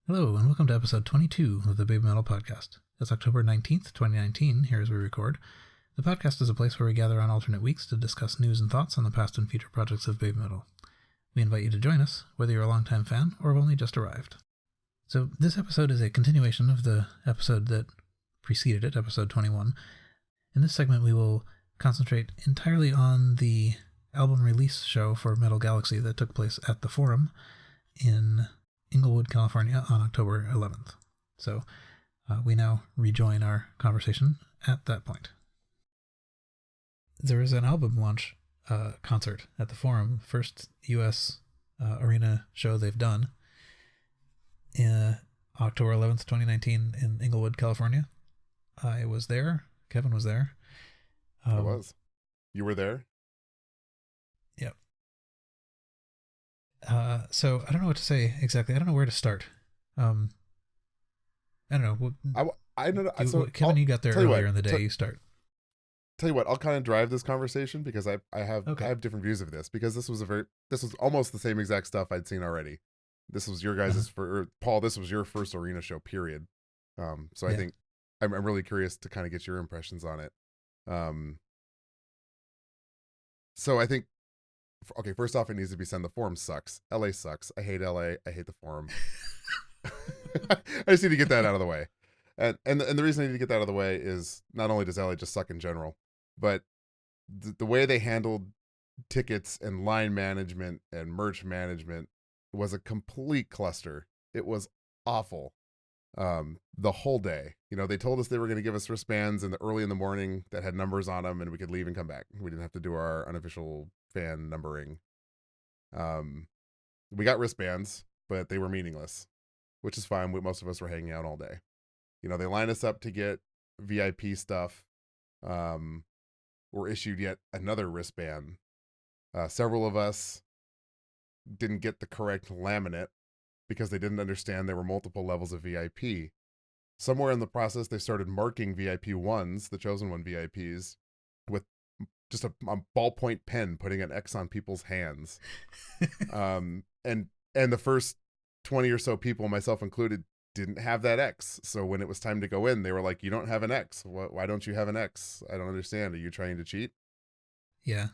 Hello, and welcome to episode 22 of the Baby Metal Podcast. It's October 19th, 2019, here as we record. The podcast is a place where we gather on alternate weeks to discuss news and thoughts on the past and future projects of Baby Metal. We invite you to join us, whether you're a longtime fan or have only just arrived. So this episode is a continuation of the episode that preceded it, episode 21. In this segment, we will concentrate entirely on the album release show for Metal Galaxy that took place at the Forum in Inglewood, California on October 11th. So we now rejoin our conversation at that point. There was an album launch concert at the Forum, first U.S. Arena show they've done, October 11th, 2019 in Inglewood, California. I was there. Kevin was there. I was. You were there? Yep. So I don't know what to say exactly. I don't know where to start. I don't know. I don't know. Kevin, you got there earlier in the day. You start. Tell you what, I'll kind of drive this conversation because I have different views of this, because this was almost the same exact stuff I'd seen already. This was your guys' Paul. This was your first arena show, period. So I think I'm really curious to kind of get your impressions on it. So I think, okay, first off, it needs to be said the Forum sucks. LA sucks. I hate LA. I hate the Forum. I just need to get that out of the way. And the reason I need to get that out of the way is not only does LA just suck in general, but the way they handled tickets and line management and merch management was a complete cluster. It was awful. The whole day, they told us they were going to give us wristbands early in the morning that had numbers on them, and we could leave and come back. We didn't have to do our unofficial fan numbering. We got wristbands, but they were meaningless, which is fine. Most of us were hanging out all day. They line us up to get VIP stuff. We're issued yet another wristband. Several of us didn't get the correct laminate because they didn't understand there were multiple levels of VIP. Somewhere in the process, they started marking VIP ones, the chosen one VIPs, with just a ballpoint pen, putting an X on people's hands. And the first 20 or so people, myself included, didn't have that X. So when it was time to go in, they were like, "You don't have an X. Why don't you have an X? I don't understand. Are you trying to cheat?" Yeah.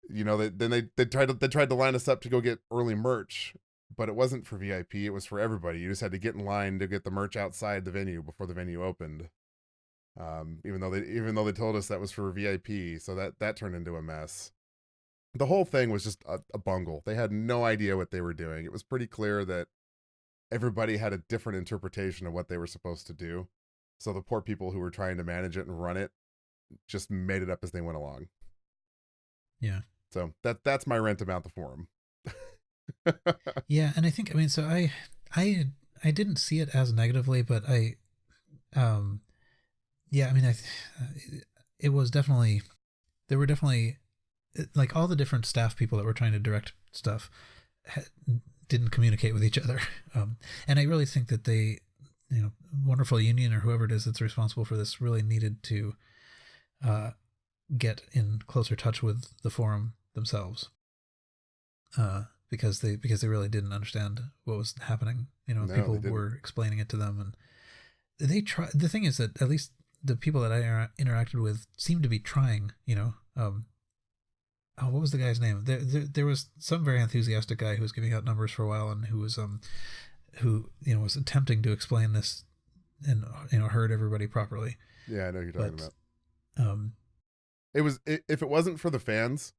They tried to line us up to go get early merch, but it wasn't for VIP. It was for everybody. You just had to get in line to get the merch outside the venue before the venue opened. Even though they told us that was for VIP, so that turned into a mess. The whole thing was just a bungle. They had no idea what they were doing. It was pretty clear that everybody had a different interpretation of what they were supposed to do. So the poor people who were trying to manage it and run it just made it up as they went along. Yeah. So that's my rant about the Forum. Yeah, and I didn't see it as negatively, but it was definitely, there were definitely, like, all the different staff people that were trying to direct stuff didn't communicate with each other. And I really think that they, Wonderful Union or whoever it is that's responsible for this really needed to get in closer touch with the Forum themselves. Because they really didn't understand what was happening. People were explaining it to them, and they try. The thing is that at least the people that I interacted with seemed to be trying. What was the guy's name? There was some very enthusiastic guy who was giving out numbers for a while, and who was was attempting to explain this and heard everybody properly. Yeah, I know who you're talking about. If it wasn't for the fans,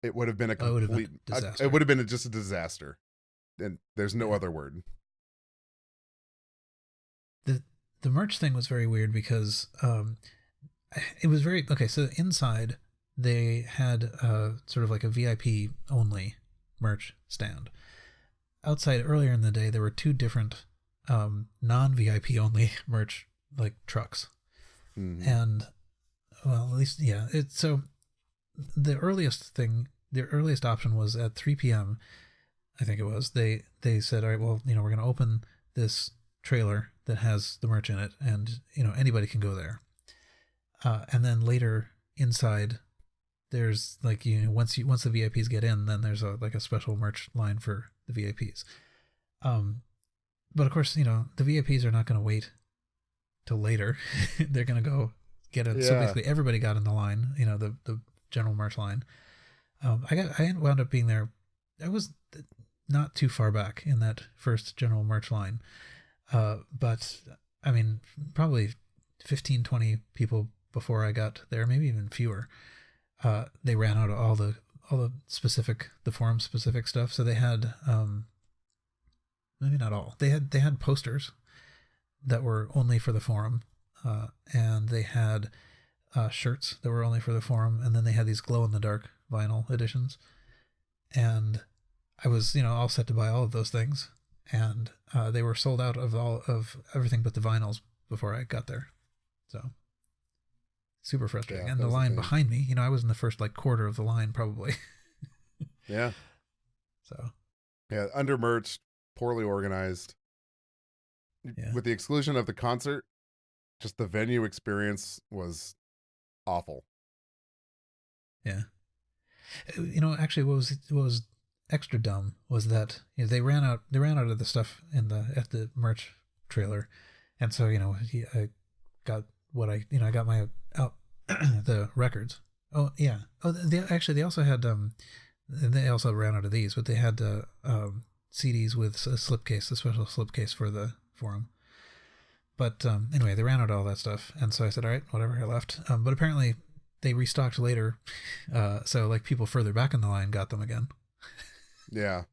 it would have been a complete disaster. It would have been just a disaster, and there's no other word. The merch thing was very weird because it was very okay. So inside they had sort of like a VIP only merch stand. Outside, earlier in the day, there were two different non-VIP only merch like trucks, and well, at least so the earliest option was at 3 p.m. I think it was. They said, all right, well, we're going to open this trailer that has the merch in it, and anybody can go there. And then later inside, there's like once the VIPs get in, then there's a special merch line for the VIPs. but of course, you know, the VIPs are not going to wait till later. They're going to go get it. Yeah. So basically, everybody got in the line. You know, the general merch line. I wound up being there. I was not too far back in that first general merch line, but I mean, probably 15, 20 people before I got there, maybe even fewer. They ran out of all the forum specific stuff. So they had maybe not all. They had posters that were only for the forum, and they had shirts that were only for the forum, and then they had these glow in the dark vinyl editions. And I was, you know, all set to buy all of those things, and they were sold out of everything but the vinyls before I got there. So super frustrating. Yeah, and the line behind me, you know, I was in the first like quarter of the line probably. Yeah. So yeah, under-merched, poorly organized. Yeah. With the exclusion of the concert, just the venue experience was awful. Yeah. You know, actually, what was extra dumb was that, you know, they ran out of the stuff at the merch trailer, and so, you know, I got what I got my the records. Oh yeah. Oh, they also had they also ran out of these, but they had CDs with a slipcase, a special slipcase for the forum. But anyway, they ran out of all that stuff, and so I said, all right, whatever, I left. But apparently they restocked later, so like people further back in the line got them again. Yeah,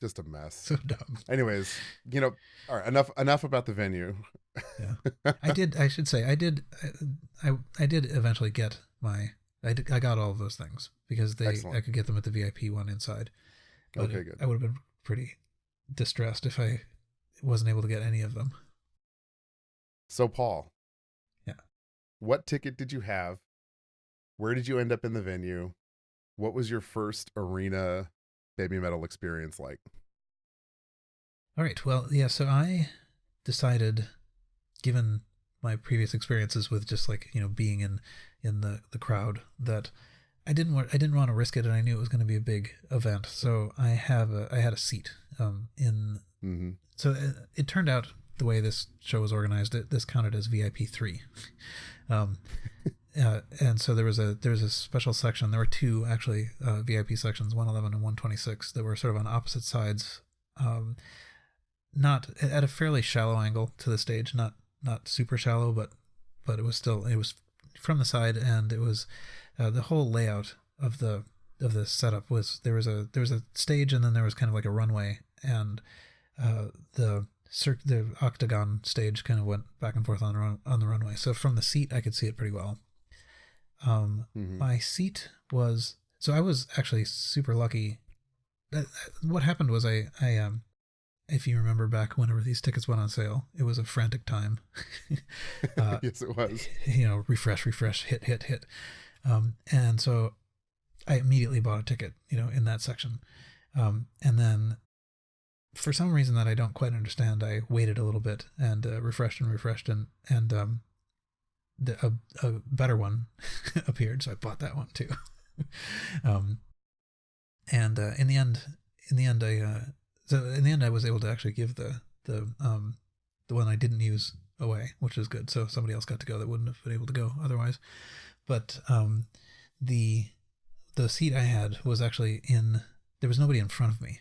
just a mess. So dumb. Anyways, you know, all right, enough about the venue. Yeah, I did eventually get I got all of those things because I could get them at the VIP one inside. But okay, good. I would have been pretty distressed if I wasn't able to get any of them. So Paul, yeah, what ticket did you have? Where did you end up in the venue? What was your first arena baby metal experience like? All right, well, yeah, so I decided, given my previous experiences with just like, you know, being in the crowd, that I didn't want to risk it, and I knew it was going to be a big event. So I had a seat in. Mm-hmm. So it turned out the way this show was organized, this counted as VIP 3. And so there was a special section. There were two actually VIP sections, 111 and 126, that were sort of on opposite sides, not at a fairly shallow angle to the stage, not super shallow, but it was from the side, and it was the whole layout of the setup was there was a stage, and then there was kind of like a runway, and the octagon stage kind of went back and forth on the runway. So from the seat, I could see it pretty well. Mm-hmm. My seat was, so I was actually super lucky. What happened was I if you remember back whenever these tickets went on sale, it was a frantic time. Yes, it was. You know, refresh, hit. And so I immediately bought a ticket, you know, in that section. And then for some reason that I don't quite understand, I waited a little bit and refreshed, and a better one appeared, so I bought that one too. And in the end, I was able to actually give the one I didn't use away, which is good. So somebody else got to go that wouldn't have been able to go otherwise. But the seat I had was actually there was nobody in front of me.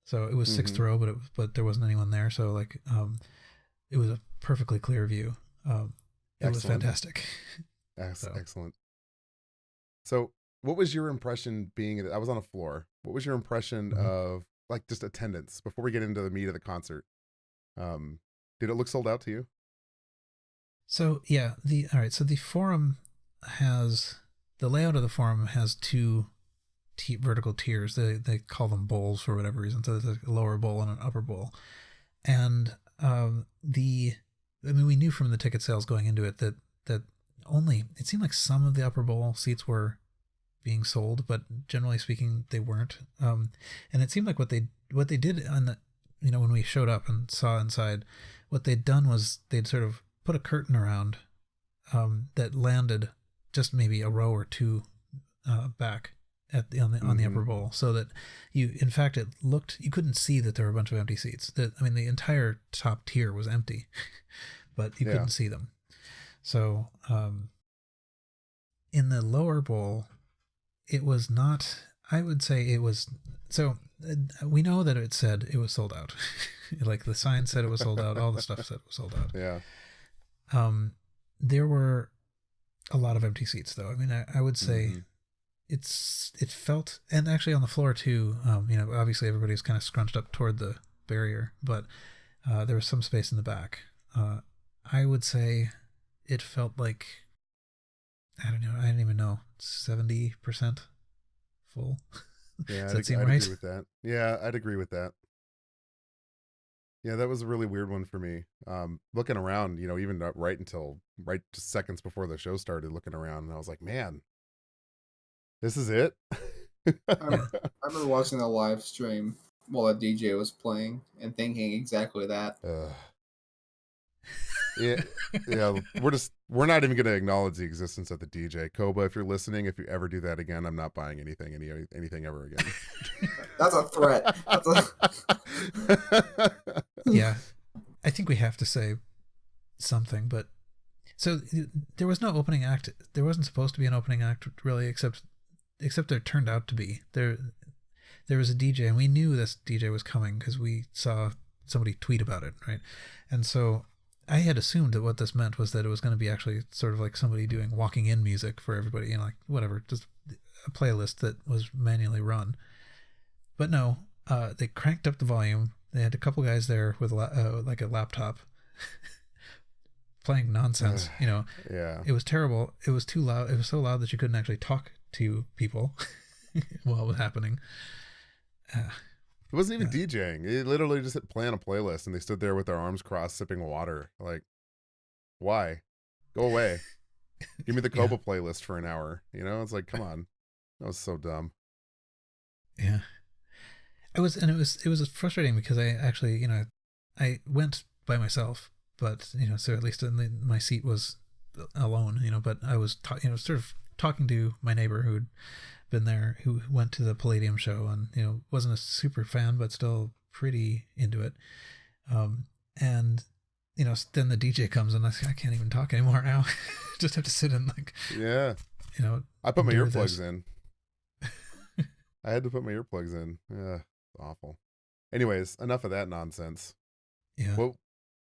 So it was sixth row, but there wasn't anyone there. So like, it was a perfectly clear view. It was fantastic. Excellent. So what was your impression I was on a floor. What was your impression of like just attendance before we get into the meat of the concert? Did it look sold out to you? So yeah, so the forum the layout of the forum has two vertical tiers. They call them bowls for whatever reason. So there's a lower bowl and an upper bowl. And we knew from the ticket sales going into it that only, it seemed like some of the upper bowl seats were being sold, but generally speaking, they weren't. And it seemed like what they did on the, you know, when we showed up and saw inside, what they'd done was they'd sort of put a curtain around that landed just maybe a row or two back, on the upper bowl, so that in fact it looked, you couldn't see that there were a bunch of empty seats. The entire top tier was empty, but you couldn't see them. So in the lower bowl, it was not. I would say it was. So we know that it said it was sold out. Like the sign said it was sold out. All the stuff said it was sold out. Yeah. There were a lot of empty seats, though. I mean, I would say it felt, and actually on the floor too. Obviously everybody's kind of scrunched up toward the barrier, but there was some space in the back. I would say it felt like, I don't know, I didn't even know, 70% full. Yeah, Does that seem I'd right? agree with that. Yeah, I'd agree with that. Yeah, that was a really weird one for me. Looking around, even right just seconds before the show started, looking around, and I was like, man, this is it? I remember watching the live stream while a DJ was playing and thinking exactly that. Yeah, we're not even going to acknowledge the existence of the DJ. Koba, if you're listening, if you ever do that again, I'm not buying anything ever again. That's a threat. Yeah, I think we have to say something, but so there was no opening act. There wasn't supposed to be an opening act, really, except there turned out to be. There was a DJ, and we knew this DJ was coming because we saw somebody tweet about it, right? And so I had assumed that what this meant was that it was going to be actually sort of like somebody doing walking in music for everybody, like whatever, just a playlist that was manually run. But no, they cranked up the volume. They had a couple guys there with like a laptop playing nonsense. Yeah. It was terrible. It was too loud. It was so loud that you couldn't actually talk to people while it was happening. It wasn't even DJing. It literally just hit play on a playlist, and they stood there with their arms crossed, sipping water. Like, why? Go away. Give me the Koba playlist for an hour. It's like, come on. That was so dumb. Yeah. It was frustrating because I actually, I went by myself, but, so at least my seat was alone, but I was, sort of talking to my neighbor who'd been there, who went to the Palladium show and, wasn't a super fan, but still pretty into it. And, then the DJ comes and I can't even talk anymore now. Just have to sit and I put my earplugs in. I had to put my earplugs in. Yeah. Awful. Anyways, enough of that nonsense. Yeah.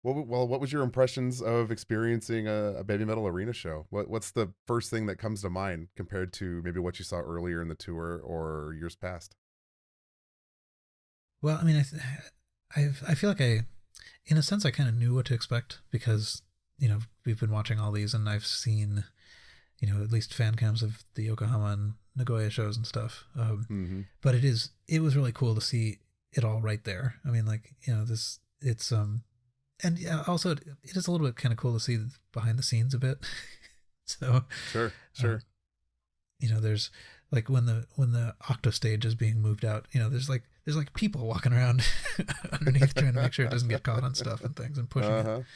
What was your impressions of experiencing a Baby Metal arena show? What's the first thing that comes to mind compared to maybe what you saw earlier in the tour or years past? Well, I mean, I feel like in a sense, I kind of knew what to expect because, we've been watching all these and I've seen, at least fan cams of the Yokohama and Nagoya shows and stuff. But it was really cool to see it all right there. I mean, like, it's, and yeah, also it is a little bit kind of cool to see behind the scenes a bit. So sure. There's like when the octo stage is being moved out, there's like people walking around underneath trying to make sure it doesn't get caught on stuff and things and pushing it.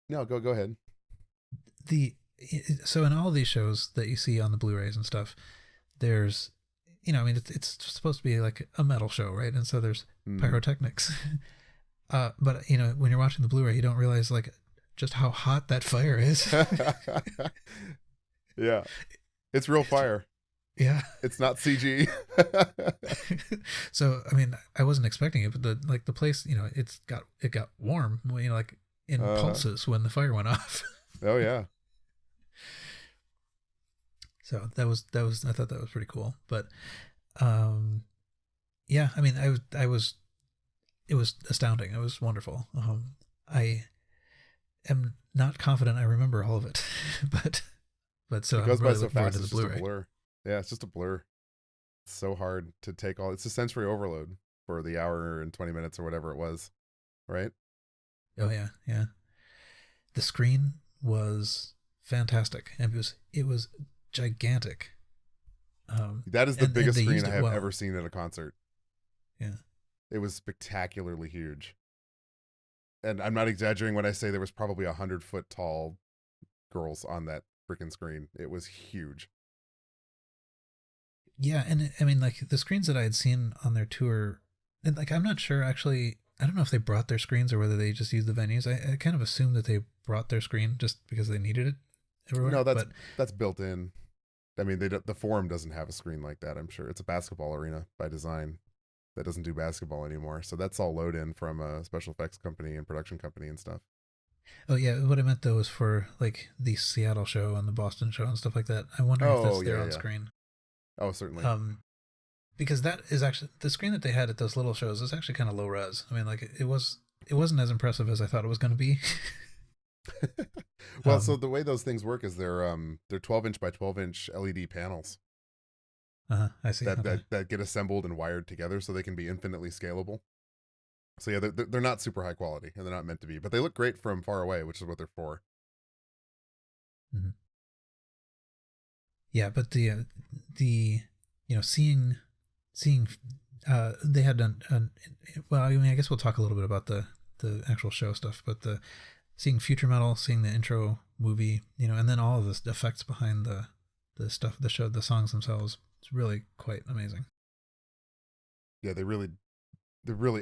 No, go ahead. So in all of these shows that you see on the Blu-rays and stuff, there's, it's supposed to be like a metal show, right? And so there's pyrotechnics. But, when you're watching the Blu-ray, you don't realize like just how hot that fire is. Yeah. It's real fire. Yeah. It's not CG. So, I mean, I wasn't expecting it, but the place, it got warm, like in pulses when the fire went off. Oh yeah. So that was I thought that was pretty cool. But yeah, I mean, it was astounding. It was wonderful. I am not confident I remember all of it, but so it goes I'm by really so looking forward fast. to It's the just Blu-ray. a blur. Yeah, it's just a blur. It's so hard to take all. It's a sensory overload for the hour and 20 minutes or whatever it was, right? Oh yeah. The screen was fantastic, and it was gigantic. That is the biggest they screen used I it have well. ever seen at a concert. Yeah. It was spectacularly huge. And I'm not exaggerating when I say there was probably 100-foot tall girls on that freaking screen. It was huge. Yeah, and I mean, like the screens that I had seen on their tour, and like I'm not sure actually. I don't know if they brought their screens or whether they just used the venues. I kind of assumed that they brought their screen just because they needed it everywhere. No, But that's built in. I mean, the Forum doesn't have a screen like that. I'm sure it's a basketball arena by design that doesn't do basketball anymore. So that's all load in from a special effects company and production company and stuff. oh yeah, what I meant though was for like the Seattle show and the Boston show and stuff like that. I'm wondering if Oh that's there yeah, on yeah. screen. Oh, certainly. Um, because that is actually the screen that they had at those little shows is actually kind of low res. I mean, like it wasn't as impressive as I thought it was going to be. Well, so the way those things work is they're 12-inch by 12-inch LED panels I see. that, Okay. that get assembled and wired together so they can be infinitely scalable. So yeah, they're not super high quality and they're not meant to be, but they look great from far away, which is what they're for. Mm-hmm. Yeah, but the seeing they had done well. I mean, I guess we'll talk a little bit about the actual show stuff, but the seeing Future Metal, seeing the intro movie, and then all of the effects behind the stuff, the show, the songs themselves, it's really quite amazing. Yeah, they really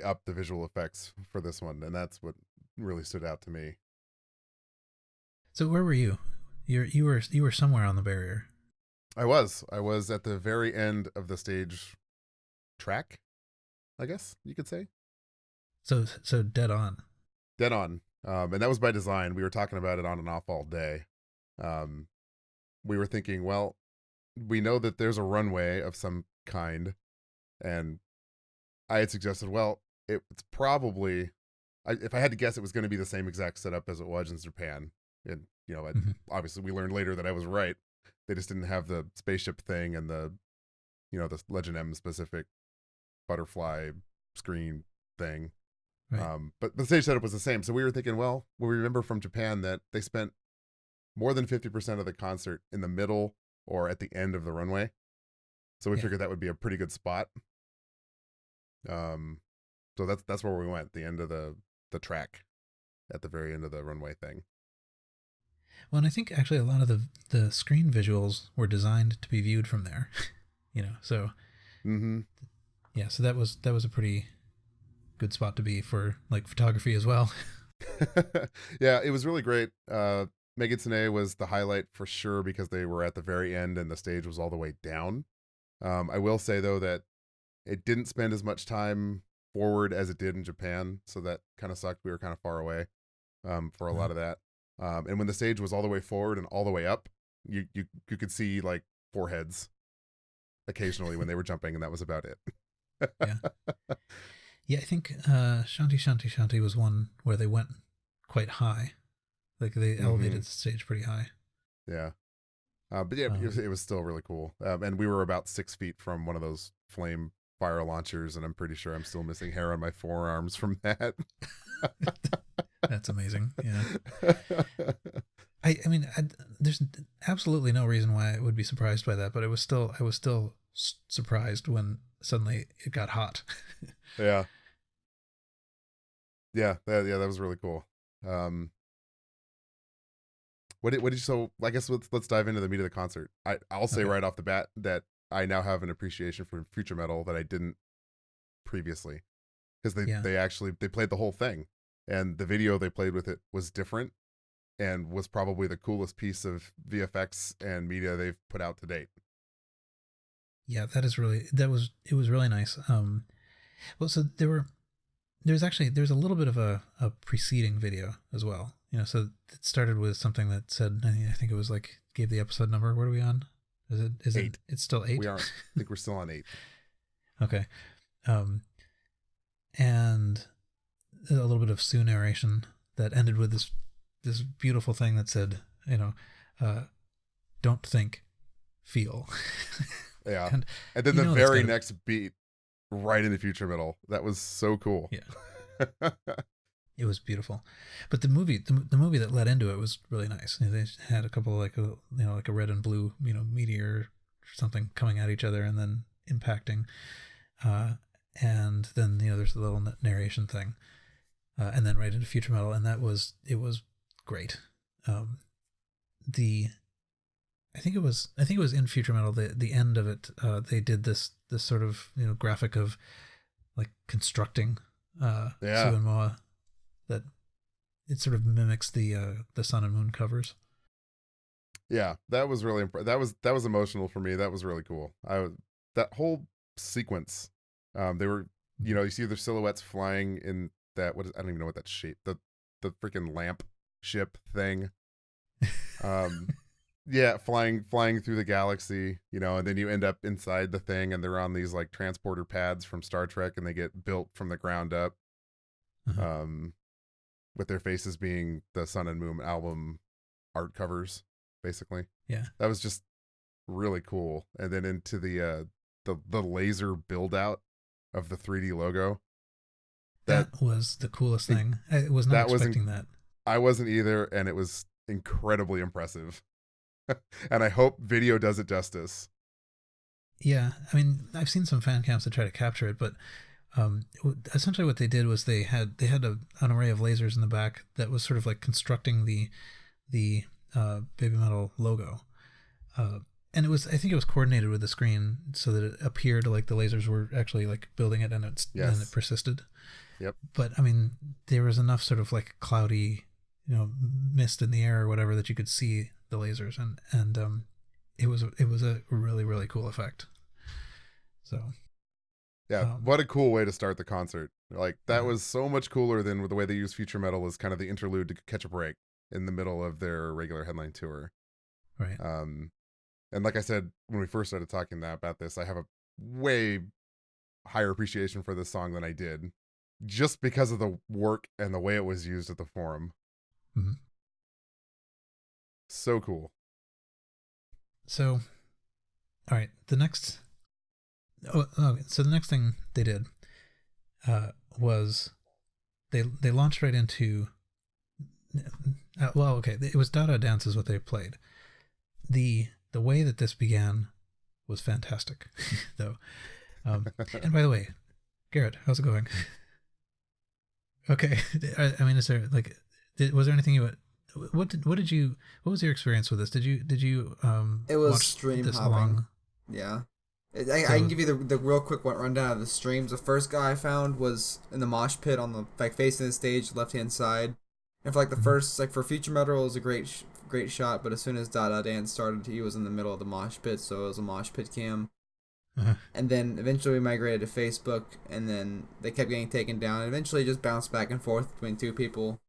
upped the visual effects for this one, and that's what really stood out to me. So where were you? You were somewhere on the barrier. I was at the very end of the stage track, I guess you could say. So dead on. Dead on. And that was by design. We were talking about it on and off all day. We were thinking, well, we know that there's a runway of some kind, and I had suggested, well, it's probably, if I had to guess, it was going to be the same exact setup as it was in Japan. And obviously, we learned later that I was right. They just didn't have the spaceship thing and the Legend M specific butterfly screen thing. Right. But the stage setup was the same. So we were thinking, well, we remember from Japan that they spent more than 50% of the concert in the middle or at the end of the runway. So we figured that would be a pretty good spot. So that's where we went, the end of the track at the very end of the runway thing. Well, and I think actually a lot of the screen visuals were designed to be viewed from there, so so that was a pretty good spot to be for like photography as well. Yeah, it was really great. Megitsune was the highlight for sure because they were at the very end and the stage was all the way down. I will say though that it didn't spend as much time forward as it did in Japan, so that kind of sucked. We were kind of far away for a lot of that. And when the stage was all the way forward and all the way up, you could see like foreheads occasionally when they were jumping, and that was about it. Yeah, I think Shanti Shanti Shanti was one where they went quite high. Like they elevated the stage pretty high. Yeah. But yeah, it was still really cool. And we were about 6 feet from one of those flame fire launchers, and I'm pretty sure I'm still missing hair on my forearms from that. That's amazing. Yeah. I mean, there's absolutely no reason why I would be surprised by that, but I was still surprised when suddenly it got hot. Yeah. That was really cool. What did you, so I guess let's dive into the meat of the concert. I'll say right off the bat that I now have an appreciation for Future Metal that I didn't previously, because they played the whole thing, and the video they played with it was different and was probably the coolest piece of VFX and media they've put out to date. Yeah, it was really nice. Well, so there's a little bit of a preceding video as well. So it started with something that said, I think it was like, gave the episode number. What are we on? Is 8. It's still 8? We aren't. I think we're still on 8. Okay. And a little bit of Sue narration that ended with this beautiful thing that said, don't think, feel. Yeah. And then the very next beat, right in the Future Metal. That was so cool. Yeah. It was beautiful. But the movie that led into it was really nice. They had a couple of like a red and blue, meteor or something coming at each other and then impacting. And then, there's a little narration thing. And then right into Future Metal, and it was great. The I think it was in Future Metal, the end of it, they did this sort of, you know, graphic of like constructing Yeah. Suenmoa, that it sort of mimics the Sun and Moon covers. Yeah, that was really that was emotional for me. That was really cool. That whole sequence. They were, you know, you see their silhouettes flying in that, I don't even know what that shape, the freaking lamp ship thing. Yeah, flying through the galaxy, you know, and then you end up inside the thing, and they're on these like transporter pads from Star Trek, and they get built from the ground up. Uh-huh. With their faces being the Sun and Moon album art covers, basically. Yeah. That was just really cool. And then into the laser build out of the 3D logo. That was the coolest thing. I was not expecting that. I wasn't either, and it was incredibly impressive. And I hope video does it justice. Yeah, I mean, I've seen some fan cams that try to capture it, but essentially what they did was they had an array of lasers in the back that was sort of like constructing the BABYMETAL logo, and I think it was coordinated with the screen so that it appeared like the lasers were actually like building it, and and it persisted. Yep. But I mean, there was enough sort of like cloudy, you know, mist in the air or whatever that you could see the lasers, and it was a really, really cool effect. So yeah, what a cool way to start the concert. Like that was so much cooler than the way they use Future Metal as kind of the interlude to catch a break in the middle of their regular headline tour. Right. And like I said when we first started talking about this, I have a way higher appreciation for this song than I did, just because of the work and the way it was used at the forum. Mm-hmm. So cool. So, all right, the next. So the next thing they did was they launched right into. Well, okay, it was Dada Dance is what they played. The way that this began was fantastic, though. And by the way, Garrett, how's it going? Okay, I mean, is there like, was there anything you? What was your experience with this? Did you it was watch stream this hopping. along? Yeah. I can give you the real quick rundown of the streams. The first guy I found was in the mosh pit on the like facing the stage, left hand side. And for like the first for Future Metal, it was a great shot. But as soon as Dada Dance started, he was in the middle of the mosh pit, so it was a mosh pit cam. Uh-huh. And then eventually we migrated to Facebook, and then they kept getting taken down. And eventually just bounced back and forth between two people.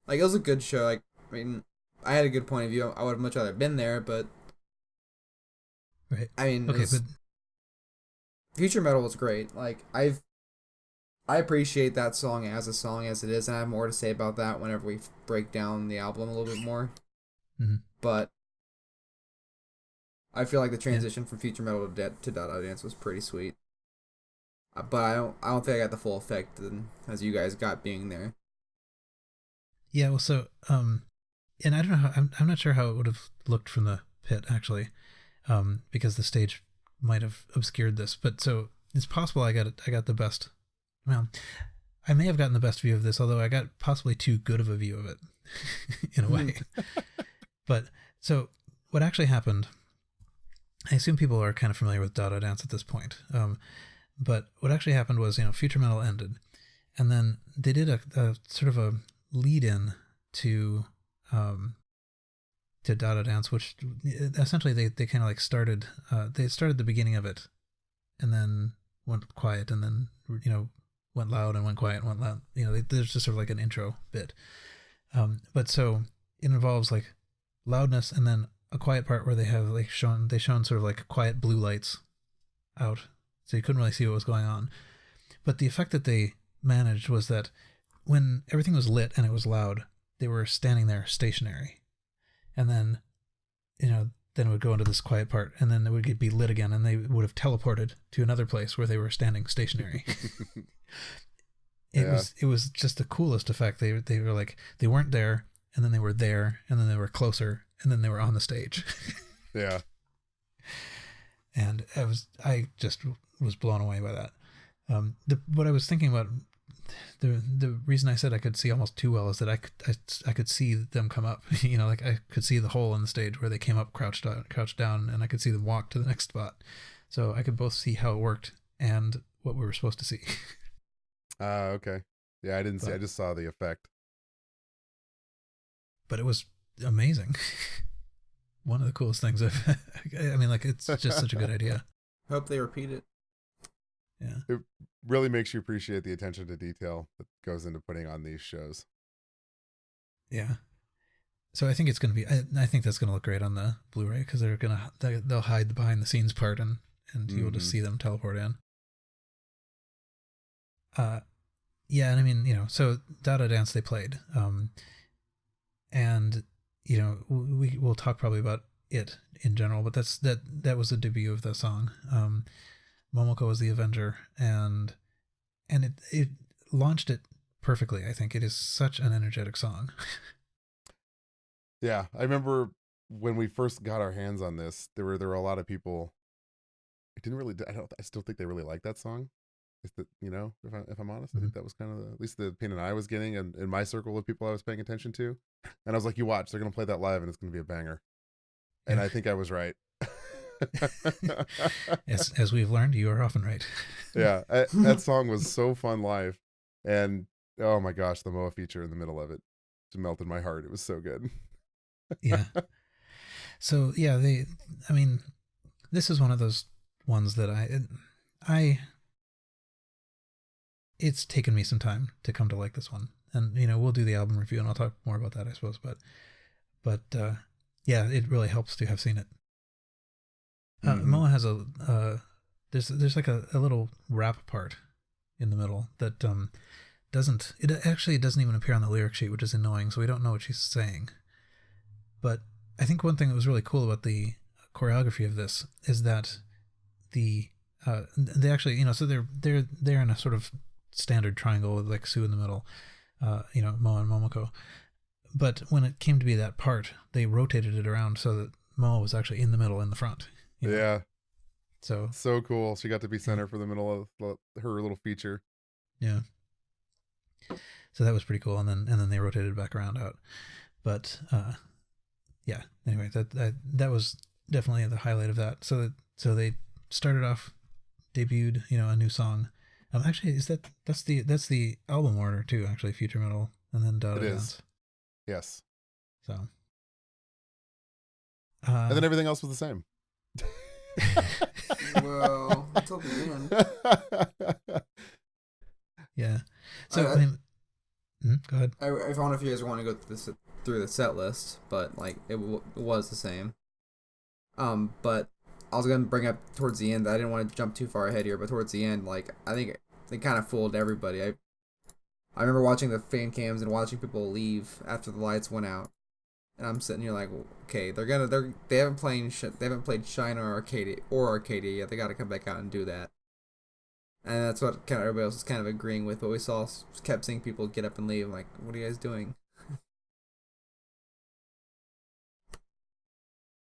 Like it was a good show. Like I mean, I had a good point of view. I would have much rather been there, but. Right. I mean, okay, but Future Metal was great. Like I appreciate that song as it is, and I have more to say about that whenever we break down the album a little bit more. Mm-hmm. But I feel like the transition from Future Metal to Dada Dance was pretty sweet. But I don't think I got the full effect as you guys got being there. Yeah, well, so and I don't know how I'm not sure how it would have looked from the pit actually. Because the stage might have obscured this, but so it's possible I got the best. Well, I may have gotten the best view of this, although I got possibly too good of a view of it, in a way. But so what actually happened? I assume people are kind of familiar with Dada Dance at this point. But what actually happened was, you know, Future Metal ended, and then they did a sort of a lead-in to Dada Dance, which essentially they kind of like started the beginning of it, and then went quiet, and then, you know, went loud and went quiet and went loud. You know, there's just sort of like an intro bit. But so it involves like loudness and then a quiet part where they have like shown sort of like quiet blue lights out, so you couldn't really see what was going on. But the effect that they managed was that when everything was lit and it was loud, they were standing there stationary. And then, you know, then it would go into this quiet part, and then it would be lit again, and they would have teleported to another place where they were standing stationary. It was just the coolest effect. They were like, they weren't there, and then they were there, and then they were closer, and then they were on the stage. Yeah. And I just was blown away by that. What I was thinking about the reason I said I could see almost too well is that I could see them come up. You know, like I could see the hole in the stage where they came up crouched down, and I could see them walk to the next spot. So I could both see how it worked and what we were supposed to see. Okay. Yeah, I didn't see. I just saw the effect. But it was amazing. One of the coolest things I've. I mean, like, it's just such a good idea. Hope they repeat it. Yeah. It really makes you appreciate the attention to detail that goes into putting on these shows. Yeah. So I think it's going to be. I think that's going to look great on the Blu-ray because they'll hide the behind the scenes part and you'll just see them teleport in. Yeah, and I mean, you know, so Dada Dance they played, and you know, we'll talk probably about it in general, but that was the debut of the song. Momoko was the Avenger, and it launched it perfectly. I think it is such an energetic song. Yeah, I remember when we first got our hands on this, there were a lot of people. I still think they really like that song. If I'm honest, I think that was kind of at least the opinion I was getting, and in my circle of people I was paying attention to. And I was like, "You watch, they're gonna play that live, and it's gonna be a banger." And I think I was right. As we've learned, you are often right. Yeah, that song was so fun live, and oh my gosh, the Moa feature in the middle of it just melted my heart. It was so good. Yeah. So yeah, I mean, this is one of those ones that I. It's taken me some time to come to like this one, and you know, we'll do the album review, and I'll talk more about that, I suppose. But yeah, it really helps to have seen it. Moa has there's like a little rap part in the middle that doesn't even appear on the lyric sheet, which is annoying. So we don't know what she's saying. But I think one thing that was really cool about the choreography of this is that they actually, you know, so they're in a sort of standard triangle with like Sue in the middle, you know, Moa and Momoko. But when it came to be that part, they rotated it around so that Moa was actually in the middle, in the front. You know? Yeah. So cool. She got to be center for the middle of her little feature. Yeah. So that was pretty cool, and then they rotated back around out. But yeah. Anyway, that was definitely the highlight of that. So they started off, debuted, you know, a new song. Actually, that's the album order too. Actually, Future Metal, and then Dada Dance. Yes. So. And then everything else was the same. Well, until the end. Yeah. So I mean, go ahead. I don't know if you guys want to go through the set list, but like it was the same. But I was gonna bring up towards the end. I didn't want to jump too far ahead here, but towards the end, like I think they kind of fooled everybody. I remember watching the fan cams and watching people leave after the lights went out, and I'm sitting here like, okay, they haven't played Shine or Arcadia yet. They got to come back out and do that. And that's what kind of everybody else was kind of agreeing with. But we kept seeing people get up and leave. I'm like, what are you guys doing?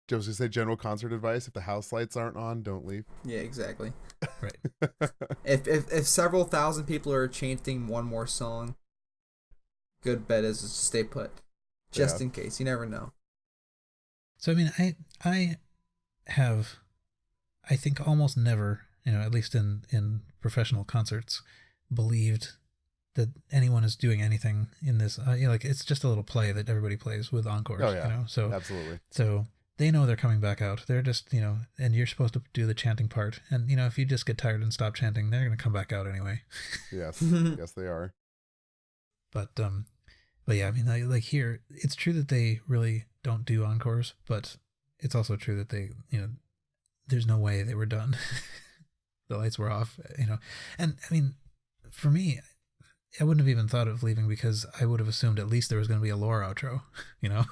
Joe was going to say general concert advice: if the house lights aren't on, don't leave. Yeah, exactly. Right. If several thousand people are chanting one more song, good bet is to stay put, just in case. You never know. So I mean, I have, I think almost never, you know, at least in professional concerts, believed that anyone is doing anything in this. You know, like it's just a little play that everybody plays with encores. Oh yeah. You know, so absolutely. So they know they're coming back out. They're just, you know, and you're supposed to do the chanting part. And, you know, if you just get tired and stop chanting, they're going to come back out anyway. Yes. Yes, they are. But yeah, I mean, like here, it's true that they really don't do encores, but it's also true that they, you know, there's no way they were done. The lights were off, you know. And I mean, for me, I wouldn't have even thought of leaving because I would have assumed at least there was going to be a lore outro, you know?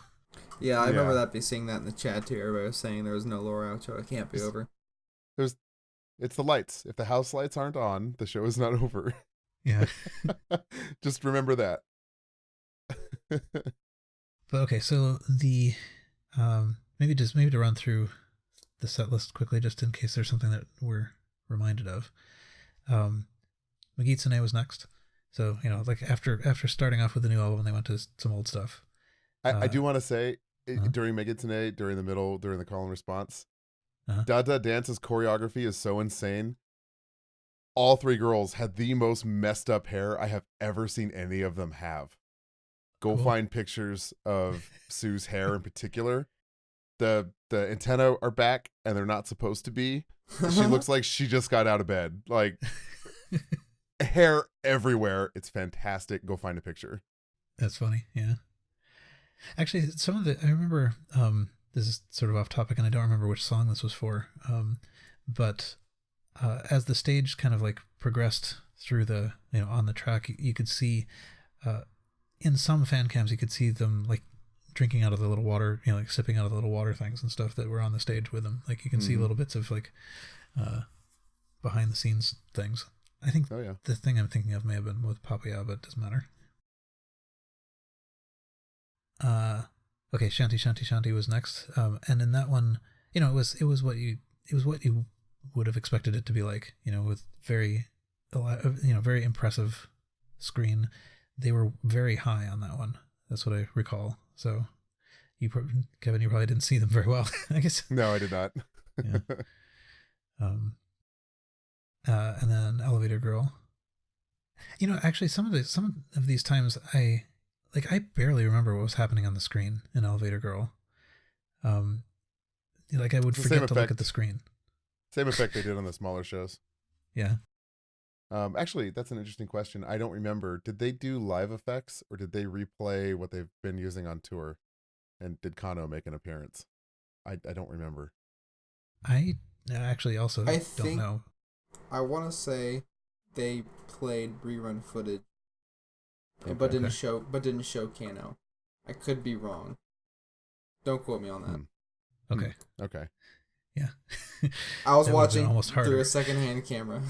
Yeah, I remember seeing that in the chat too. Everybody was saying there was no lore outro. It can't be over. It's the lights. If the house lights aren't on, the show is not over. Yeah. Just remember that. But okay, so the maybe to run through the set list quickly, just in case there's something that we're reminded of. Magitsune was next. So, you know, like after starting off with the new album, they went to some old stuff. I do want to say uh-huh. during Make It Today, during the call and response, Uh-huh. Dada Dance's choreography is so insane. All three girls had the most messed up hair I have ever seen any of them have. Go Cool. find pictures of Sue's hair in particular. The antennae are back and they're not supposed to be. She looks like she just got out of bed. Like hair everywhere. It's fantastic. Go find a picture. That's funny. Yeah. Actually, I remember, this is sort of off topic and I don't remember which song this was for. But as the stage kind of like progressed through on the track, you could see, in some fan cams, you could see them like drinking out of the little water, like sipping out of the little water things and stuff that were on the stage with them. Like you can see little bits of like, behind the scenes things. I think the thing I'm thinking of may have been with Papaya, but it doesn't matter. Okay, Shanty Shanty Shanty was next, and in that one, it was what you would have expected it to be like, with very impressive screen. They were very high on that one. That's what I recall. So, Kevin, you probably didn't see them very well, I guess. No, I did not. Yeah. And then Elevator Girl. Actually, some of these times I barely remember what was happening on the screen in Elevator Girl. Like I would forget to look at the screen. Same effect they did on the smaller shows. Yeah. Actually, that's an interesting question. I don't remember. Did they do live effects or did they replay what they've been using on tour? And did Kano make an appearance? I don't remember. I actually also don't know. I want to say they played rerun footage, but didn't show Kano. I could be wrong. Don't quote me on that. Okay. Okay. Yeah. I was watching through a secondhand camera.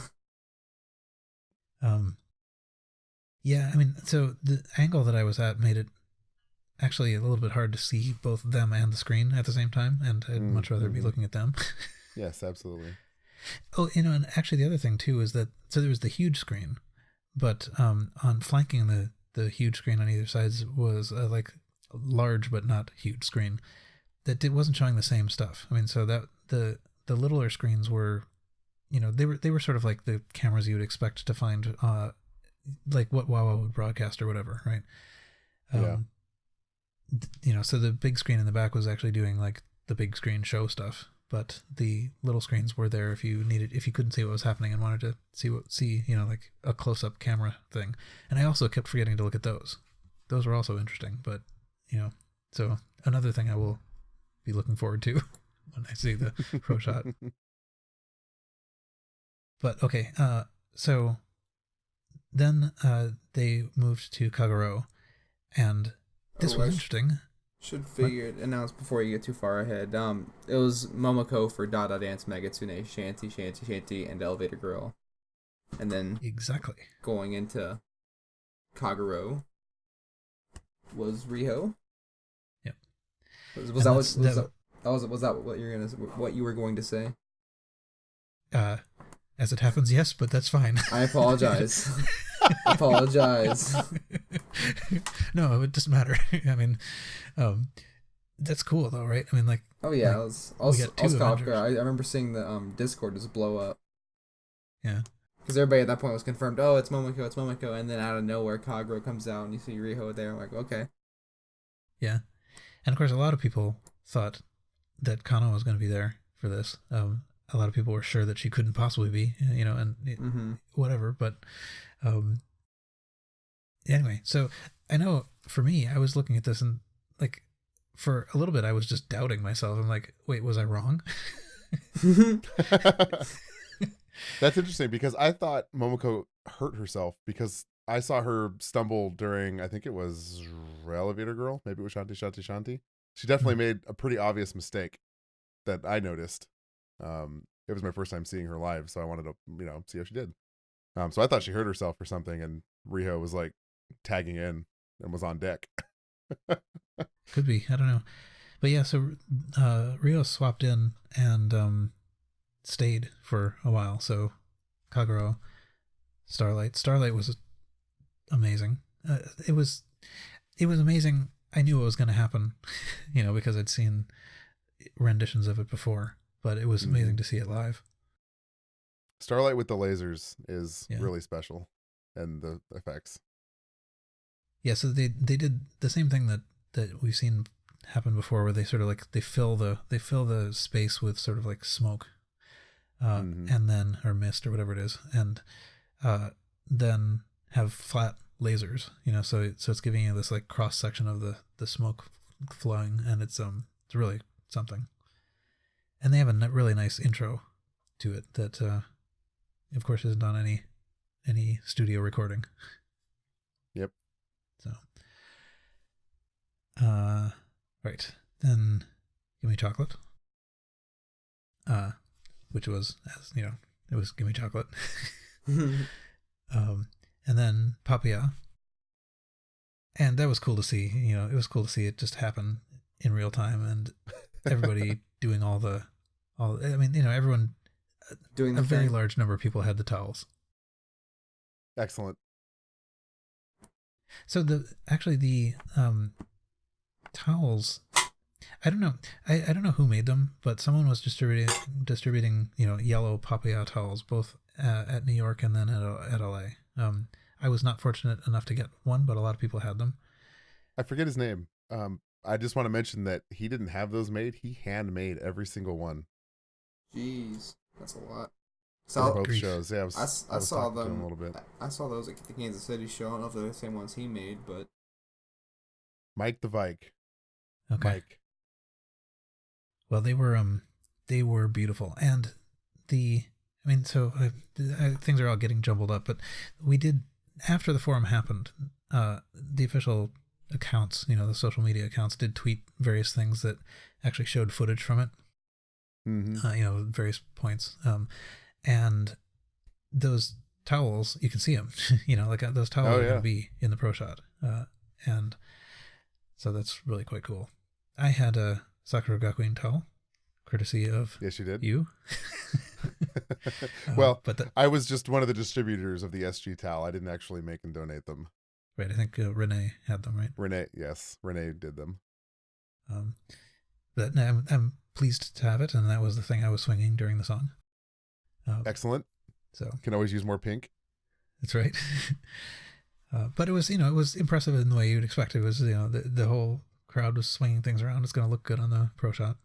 Yeah, I mean, so the angle that I was at made it actually a little bit hard to see both them and the screen at the same time, and I'd much rather be looking at them. Yes, absolutely. Oh, and actually the other thing too is that, so there was the huge screen, but on flanking the huge screen on either side was like large but not huge screen that wasn't showing the same stuff. I mean, so that the littler screens were, they were sort of like the cameras you would expect to find, like what Wawa would broadcast or whatever, right? So the big screen in the back was actually doing like the big screen show stuff, but the little screens were there if you couldn't see what was happening and wanted to see like a close-up camera thing. And I also kept forgetting to look at those. Those were also interesting, but so another thing I will be looking forward to when I see the pro shot. But okay, so then they moved to Kagero, and this was interesting. Should announce before you get too far ahead. It was Momoko for Dada Dance, Megatsune, Shanty, Shanty, Shanty, and Elevator Girl. And then exactly going into Kagero was Riho. Yep. Was that what you were going to say? As it happens, yes, but that's fine. I apologize. No, it doesn't matter. I mean, that's cool though, right? I mean, like, oh yeah, I remember seeing the Discord just blow up. Yeah, because everybody at that point was confirmed. Oh, it's Momoko, and then out of nowhere, Kagero comes out, and you see Riho there. I'm like, okay. Yeah, and of course, a lot of people thought that Kano was going to be there for this. A lot of people were sure that she couldn't possibly be, and whatever. But anyway, so I know for me, I was looking at this and like for a little bit, I was just doubting myself. I'm like, wait, was I wrong? That's interesting because I thought Momoko hurt herself because I saw her stumble during, I think it was Elevator Girl. Maybe it was Shanty Shanty Shanty. She definitely made a pretty obvious mistake that I noticed. It was my first time seeing her live, so I wanted to, see how she did. So I thought she hurt herself or something, and Riho was like tagging in and was on deck. Could be, I don't know, but yeah. So Riho swapped in and stayed for a while. So Kagero, Starlight was amazing. It was amazing. I knew it was going to happen, because I'd seen renditions of it before, but it was amazing to see it live. Starlight with the lasers is Yeah. really special, and the effects. Yeah, so they did the same thing that we've seen happen before, where they sort of like they fill the space with sort of like smoke, and then or mist or whatever it is, and then have flat lasers. So it's giving you this like cross section of the smoke flowing, and it's really something. And they have a really nice intro to it that, of course, isn't on any studio recording. Yep. So, right. Then Give Me Chocolate. Which was, as it was Give Me Chocolate. And then Papaya. And that was cool to see. It was cool to see it just happen in real time, and everybody doing everyone doing a the very thing. large number of people had the towels. Excellent. So the towels, I don't know. I don't know who made them, but someone was distributing yellow Papaya towels both at New York and then at LA. I was not fortunate enough to get one, but a lot of people had them. I forget his name. I just want to mention that he didn't have those made. He handmade every single one. Jeez, that's a lot. For both shows. Yeah, I saw them a little bit. I saw those at the Kansas City show. I don't know if they're the same ones he made, but Mike the Vike. Okay. Mike. Well, they were beautiful, and things are all getting jumbled up, but we did, after the forum happened, the official accounts, the social media accounts, did tweet various things that actually showed footage from it. Various points, and those towels, you can see them. Those towels are going to be in the pro shot, and so that's really quite cool. I had a Sakura Gakuin towel, courtesy of yes, you did. You. Well, I was just one of the distributors of the SG towel. I didn't actually make and donate them. Right, I think Renee had them, right? Renee did them. But I'm pleased to have it, and that was the thing I was swinging during the song. Excellent. So can always use more pink. That's right. But it was impressive in the way you'd expect. It was the whole crowd was swinging things around. It's going to look good on the pro shot.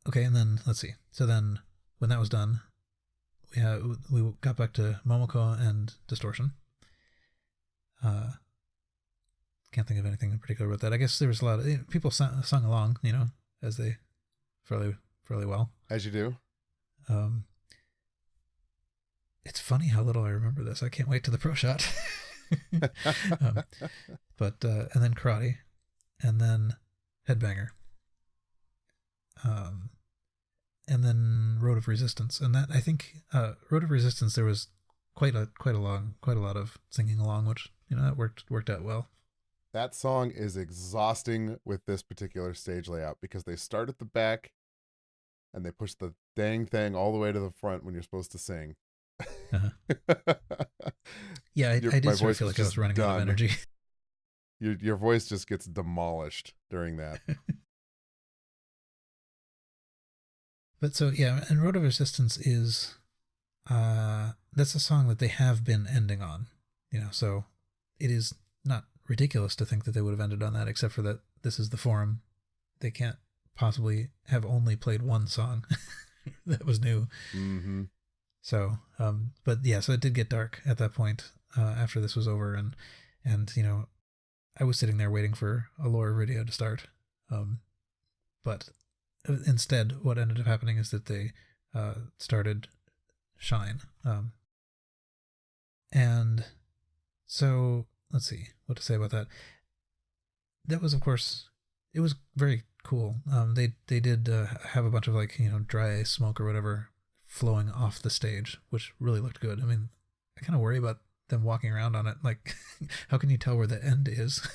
Okay, and then let's see. So then, when that was done, we got back to Momoko and Distortion. Can't think of anything in particular about that. I guess there was a lot of people sung along, as they fairly well. As you do. It's funny how little I remember this. I can't wait to the pro shot. But and then Karate, and then Headbanger, and then Road of Resistance, and that I think Road of Resistance, there was quite a lot of singing along, which that worked out well. That song is exhausting with this particular stage layout because they start at the back and they push the dang thing all the way to the front when you're supposed to sing. Yeah, I did sort of feel like I was running out of energy. Your voice just gets demolished during that. But so yeah, and Road of Resistance is that's a song that they have been ending on, so it is not ridiculous to think that they would have ended on that, except for that this is the forum. They can't possibly have only played one song that was new. So, but yeah, so it did get dark at that point after this was over, and I was sitting there waiting for a lore video to start, but instead, what ended up happening is that they started Shine, and so let's see what to say about that. That was, of course, it was very cool. They did have a bunch of dry smoke or whatever flowing off the stage, which really looked good. I mean, I kind of worry about them walking around on it. Like, how can you tell where the end is?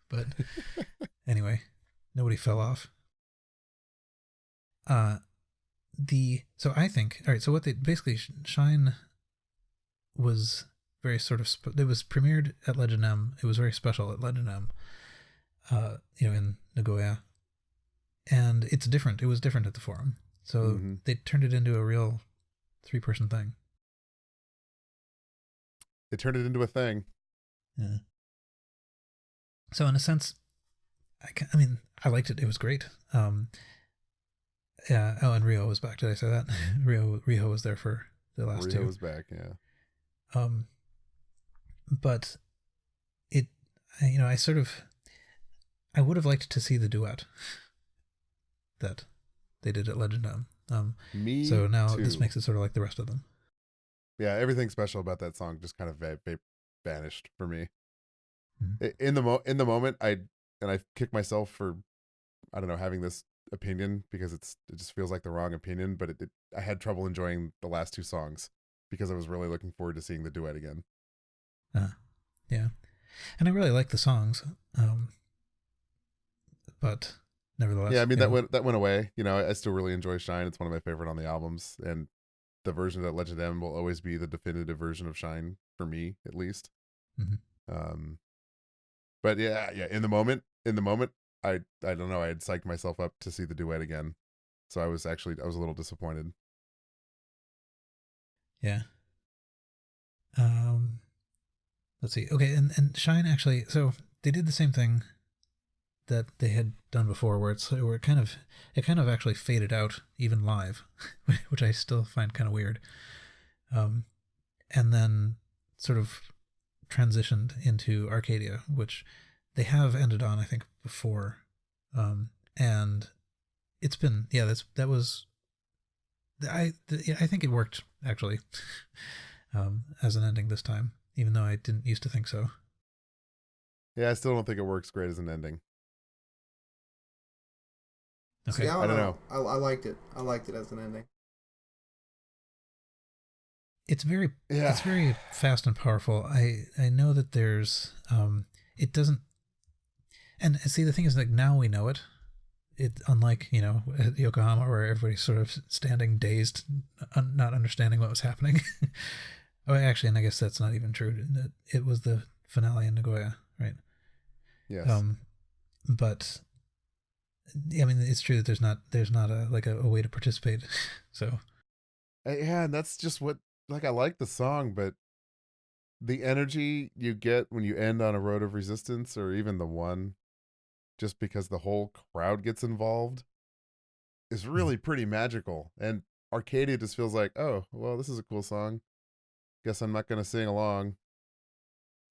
But anyway, nobody fell off. So I think, all right, so what they basically Shine was very sort of it was premiered at Legend M. It was very special at Legend M. In Nagoya, and it's different. It was different at the Forum, so they turned it into a real 3-person thing. They turned it into a thing. Yeah. So in a sense, I liked it. It was great. Yeah. Oh, and Rio was back. Did I say that? Rio was there for the last two. Rio was back. Yeah. But it, I would have liked to see the duet that they did at Legend M. Me So now too. This makes it sort of like the rest of them. Yeah, everything special about that song just kind of vanished for me. Mm-hmm. In the moment, I kick myself for, I don't know, having this opinion because it just feels like the wrong opinion. But I had trouble enjoying the last 2 songs because I was really looking forward to seeing the duet again. Yeah, and I really like the songs, but nevertheless, yeah, I mean that went away. I still really enjoy Shine. It's one of my favorite on the albums, and the version at Legend M will always be the definitive version of Shine for me, at least. Mm-hmm. But yeah, in the moment, I don't know, I had psyched myself up to see the duet again, so I was a little disappointed. Yeah. Let's see. Okay, and Shine actually, so they did the same thing that they had done before, where it kind of actually faded out even live, which I still find kind of weird. And then sort of transitioned into Arcadia, which they have ended on, I think, before. And it's been, I think it worked actually, as an ending this time, even though I didn't used to think so. Yeah, I still don't think it works great as an ending. Okay. See, I don't know. I liked it. I liked it as an ending. It's very fast and powerful. I know that there's it doesn't, and see, the thing is, like, now we know it. It, unlike at Yokohama, where everybody's sort of standing dazed, not understanding what was happening. Oh, actually, and I guess that's not even true. It was the finale in Nagoya, right? Yes. But I mean, it's true that there's not a way to participate. So yeah, and that's just what, like, I like the song, but the energy you get when you end on a Road of Resistance, or even the one, just because the whole crowd gets involved, is really pretty magical. And Arcadia just feels like, oh, well, this is a cool song. Guess I'm not gonna sing along.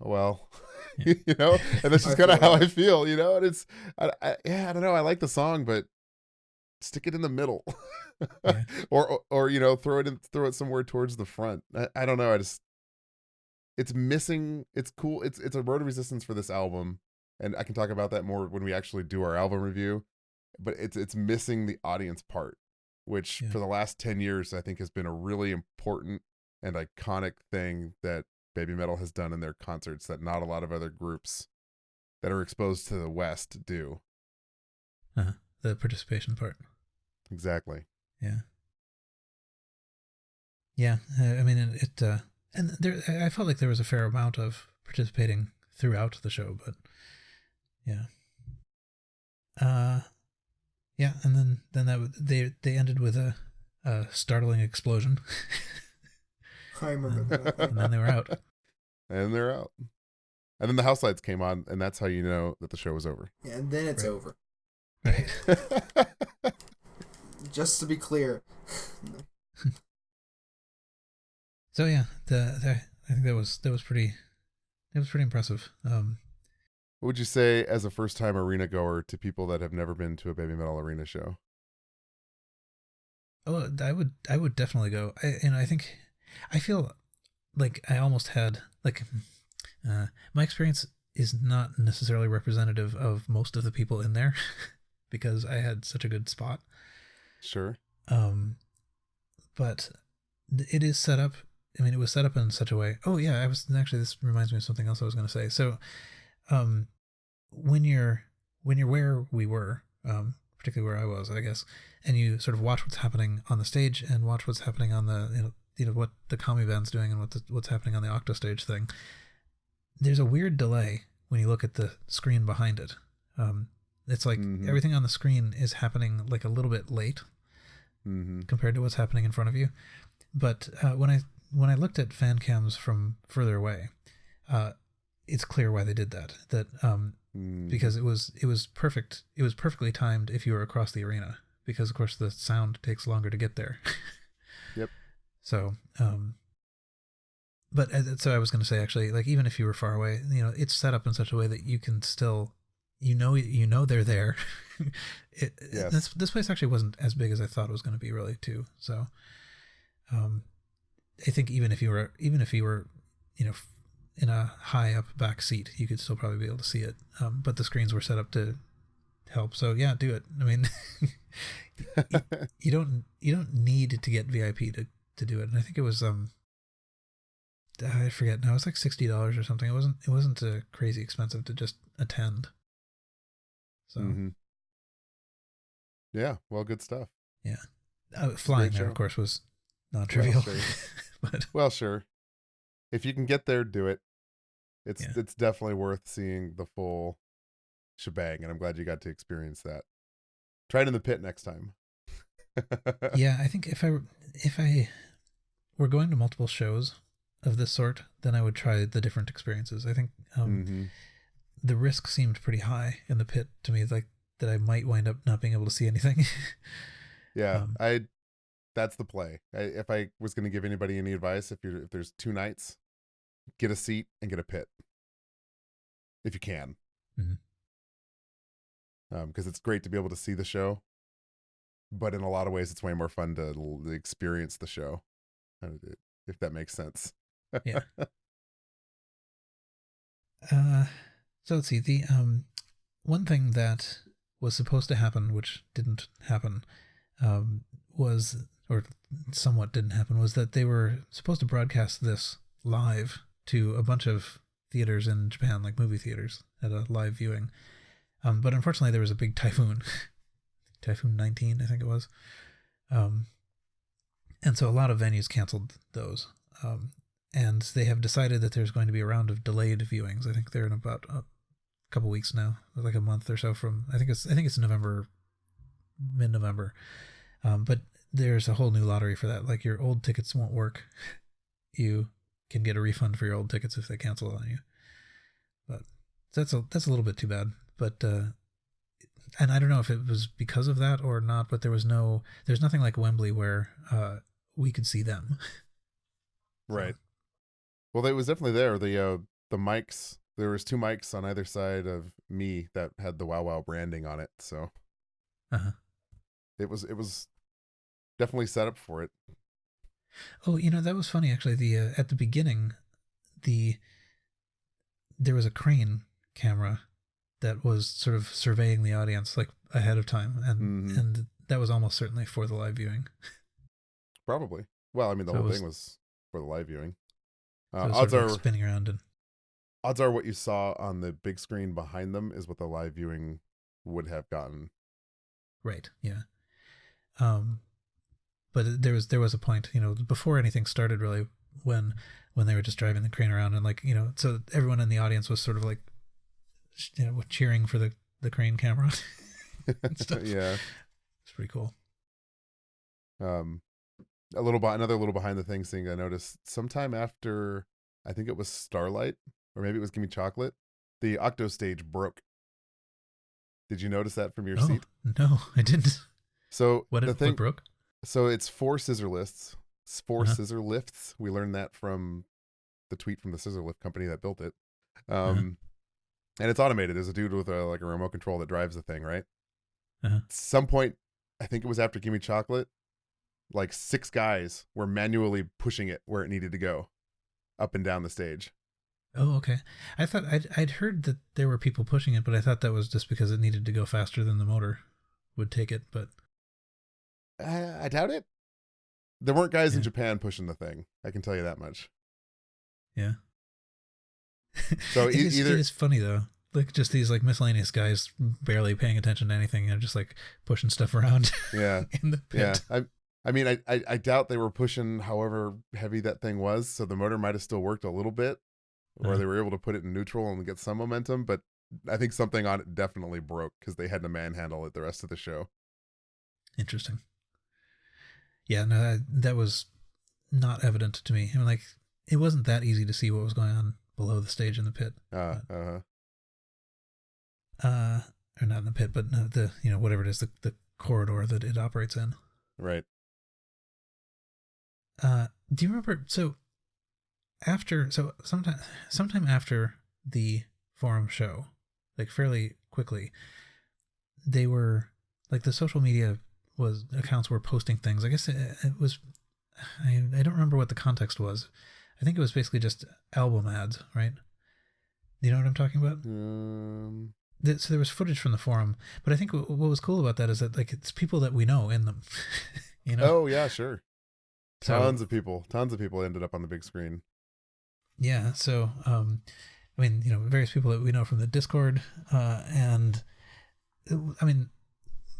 Oh well. Yeah. And that's just kind of how I feel, and it's, I don't know, I like the song, but stick it in the middle. Yeah. or throw it somewhere towards the front. I don't know, it's missing. It's cool. It's a Road of Resistance for this album, and I can talk about that more when we actually do our album review, but it's missing the audience part, which for the last 10 years I think has been a really important and iconic thing that BABYMETAL has done in their concerts that not a lot of other groups that are exposed to the West do. The participation part. Exactly. Yeah. Yeah. I mean, and there, I felt like there was a fair amount of participating throughout the show, but yeah. Yeah, and then they ended with a startling explosion. I remember that. And then they were out. And they're out. And then the house lights came on, and that's how you know that the show was over. Yeah, and then it's over. Right. Just to be clear. So yeah, I think that was pretty impressive. What would you say as a first-time arena goer to people that have never been to a BABYMETAL arena show? Oh, I would definitely go. I feel like I almost had my experience is not necessarily representative of most of the people in there because I had such a good spot. Sure. But it is set up. I mean, it was set up in such a way. Oh yeah, this reminds me of something else I was going to say. So, when you're where we were, particularly where I was, I guess, and you sort of watch what's happening on the stage and watch what's happening on the what the Kami band's doing and what's happening on the Octo stage thing, there's a weird delay when you look at the screen behind it. It's like everything on the screen is happening like a little bit late compared to what's happening in front of you. But when I looked at fan cams from further away, it's clear why they did that. Because it was perfect. It was perfectly timed if you were across the arena, because of course the sound takes longer to get there. Yep. So, but so I was going to say, actually, like, even if you were far away, it's set up in such a way that you can still, they're there. Yes. This place actually wasn't as big as I thought it was going to be, really, too. So, I think even if you were, in a high up back seat, you could still probably be able to see it. But the screens were set up to help. So yeah, do it. I mean, you don't need to get VIP to do it. And I think it was I forget now. It was like $60 or something. It wasn't crazy expensive to just attend. So yeah, well, good stuff. Yeah, flying there, of course, was non-trivial. Well, sure. If you can get there, do it. It's definitely worth seeing the full shebang, and I'm glad you got to experience that. Try it in the pit next time. Yeah, I think if I were going to multiple shows of this sort, then I would try the different experiences. I think the risk seemed pretty high in the pit to me, like that I might wind up not being able to see anything. Yeah, that's the play. If I was going to give anybody any advice, if there's 2 nights, get a seat and get a pit if you can. Because it's great to be able to see the show, but in a lot of ways it's way more fun to experience the show, if that makes sense. Yeah. So let's see, the one thing that was supposed to happen, which didn't happen, was, or somewhat didn't happen, was that they were supposed to broadcast this live to a bunch of theaters in Japan, like movie theaters, at a live viewing. But unfortunately there was a big typhoon, Typhoon 19, I think it was. And so a lot of venues canceled those. And they have decided that there's going to be a round of delayed viewings. I think they're in about a couple weeks now, like a month or so from, I think it's November, mid-November. But there's a whole new lottery for that. Like, your old tickets won't work. You can get a refund for your old tickets if they cancel on you. But that's a little bit too bad. But and I don't know if it was because of that or not, but there's nothing like Wembley where we could see them. Right. Well, it was definitely there. The mics, there was 2 mics on either side of me that had the Wow Wow branding on it. So it was definitely set up for it. Oh, that was funny, actually. The at the beginning, there was a crane camera that was sort of surveying the audience, like, ahead of time, and that was almost certainly for the live viewing. Probably. Well, I mean, the whole thing was for the live viewing. So odds are spinning around, and odds are what you saw on the big screen behind them is what the live viewing would have gotten. Right. Yeah. But there was a point, before anything started, really, when they were just driving the crane around, and, like, so everyone in the audience was sort of like, cheering for the crane camera and stuff. Yeah, it's pretty cool. Another little behind the things thing I noticed sometime after, I think it was Starlight, or maybe it was Gimme Chocolate, the Octo stage broke. Did you notice that from your seat? No, I didn't. So what broke? So it's 4 scissor lifts. Scissor lifts. We learned that from the tweet from the scissor lift company that built it. And it's automated. There's a dude with a remote control that drives the thing, right? At some point, I think it was after Gimme Chocolate, like 6 guys were manually pushing it where it needed to go, up and down the stage. Oh, okay. I thought I'd heard that there were people pushing it, but I thought that was just because it needed to go faster than the motor would take it. But I doubt it. There weren't guys in Japan pushing the thing. I can tell you that much. Yeah. So it is funny though, like, just these, like, miscellaneous guys barely paying attention to anything, just like pushing stuff around. Yeah. In the pit. Yeah. I mean, I doubt they were pushing however heavy that thing was, so the motor might have still worked a little bit, or they were able to put it in neutral and get some momentum, but I think something on it definitely broke because they had to manhandle it the rest of the show. Interesting. Yeah, no, that was not evident to me. I mean, like, it wasn't that easy to see what was going on below the stage in the pit. Or not in the pit, but the, whatever it is, the corridor that it operates in. Right. Do you remember? So sometime after the forum show, like fairly quickly, they were like the social media accounts were posting things. I guess it was. I don't remember what the context was. I think it was basically just album ads, right? You know what I'm talking about? So there was footage from the forum, but I think what was cool about that is that like it's people that we know in them. Oh yeah, sure. Tons of people ended up on the big screen. Yeah. So, I mean, various people that we know from the Discord, and I mean,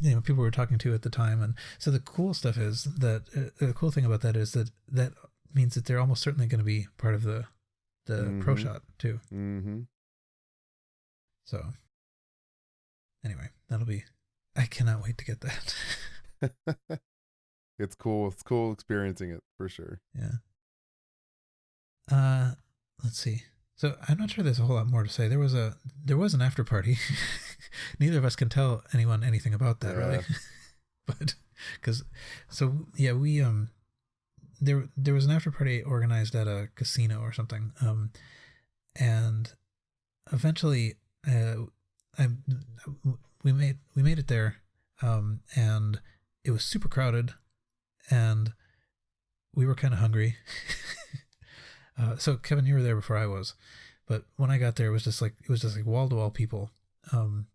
people we were talking to at the time. And so the cool stuff is that the cool thing about that is that means that they're almost certainly going to be part of the pro shot too. Mm-hmm. So anyway, I cannot wait to get that. It's cool. It's cool experiencing it for sure. Yeah. Let's see. So I'm not sure there's a whole lot more to say. There was an after party. Neither of us can tell anyone anything about that, really. But we there was an after party organized at a casino or something. And eventually we made it there. And it was super crowded and we were kind of hungry. So Kevin, you were there before I was, but when I got there, it was just like wall to wall people. And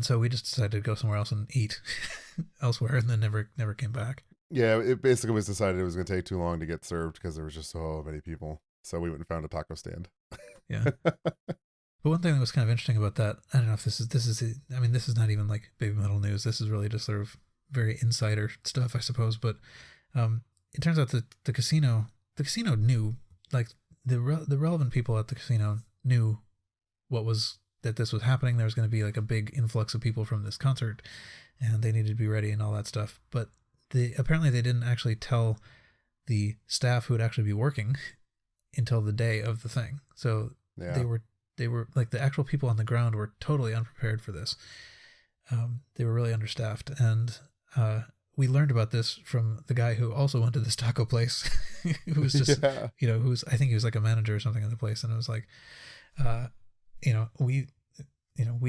so we just decided to go somewhere else and eat elsewhere, and then never came back. Yeah, it basically was decided it was going to take too long to get served because there was just so many people. So we went and found a taco stand. Yeah. But one thing that was kind of interesting about that, I don't know if this is not even like baby metal news. This is really just sort of very insider stuff, I suppose. But it turns out that the casino knew, like the relevant people at the casino knew that this was happening. There was going to be like a big influx of people from this concert, and they needed to be ready and all that stuff. But apparently they didn't actually tell the staff who would actually be working until the day of the thing. So yeah. They were like the actual people on the ground were totally unprepared for this. They were really understaffed, and we learned about this from the guy who also went to this taco place, who was just, I think he was like a manager or something in the place. And it was like, we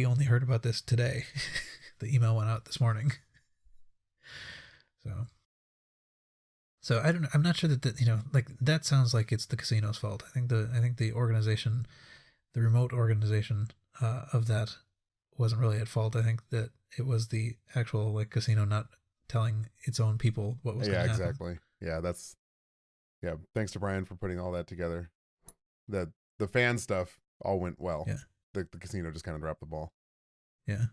only heard about this today. The email went out this morning. So I don't know. I'm not sure that, like that sounds like it's the casino's fault. I think the organization, the remote organization of that wasn't really at fault. I think that it was the actual like casino not telling its own people what was going to happen. Yeah, exactly. Yeah, thanks to Brian for putting all that together. The fan stuff all went well. Yeah. The casino just kind of dropped the ball. Yeah.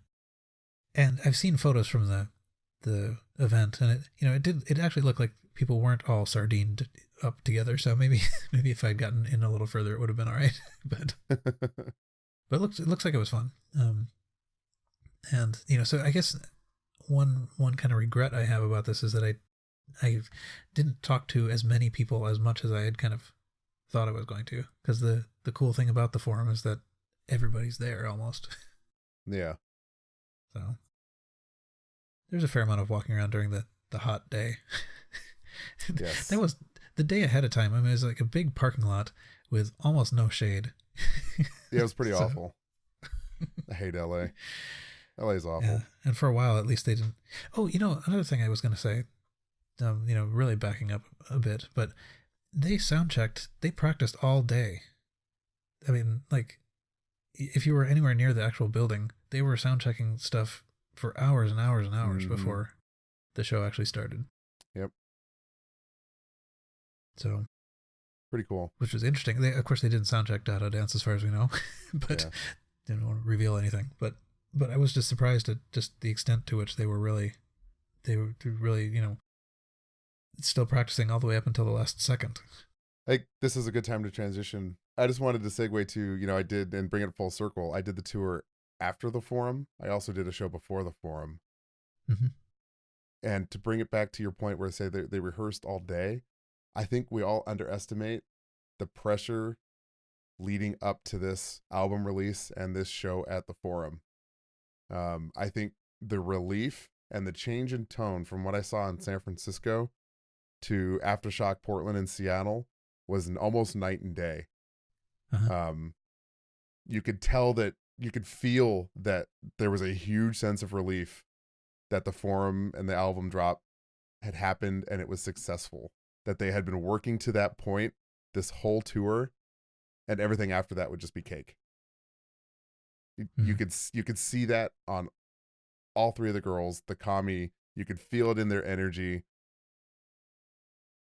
And I've seen photos from the event, and it actually looked like people weren't all sardined up together. So maybe if I'd gotten in a little further, it would have been all right. But it looks like it was fun. And so I guess one kind of regret I have about this is that I didn't talk to as many people as much as I had kind of thought I was going to, because the cool thing about the forum is that everybody's there almost. Yeah. So there's a fair amount of walking around during the hot day. Yes. That was the day ahead of time. I mean, it was like a big parking lot with almost no shade. Yeah, it was pretty awful. I hate LA. LA's awful. Yeah. And for a while, at least they didn't. Oh, another thing I was going to say, really backing up a bit, but they sound checked. They practiced all day. I mean, like, if you were anywhere near the actual building, they were sound checking stuff for hours and hours and hours before the show actually started. Yep. So. Pretty cool. Which was interesting. Of course, they didn't sound check Dada Dance as far as we know, but didn't want to reveal anything. But I was just surprised at just the extent to which they were really, still practicing all the way up until the last second. Like, this is a good time to transition. I just wanted to segue to, I did, and bring it full circle. I did the tour after the forum. I also did a show before the forum. Mm-hmm. And to bring it back to your point where say they rehearsed all day, I think we all underestimate the pressure leading up to this album release and this show at the forum. I think the relief and the change in tone from what I saw in San Francisco to Aftershock Portland and Seattle was an almost night and day. Uh-huh. You could tell that, you could feel that there was a huge sense of relief that the forum and the album drop had happened and it was successful, that they had been working to that point this whole tour, and everything after that would just be cake. You could see that on all three of the girls, the Kami, you could feel it in their energy.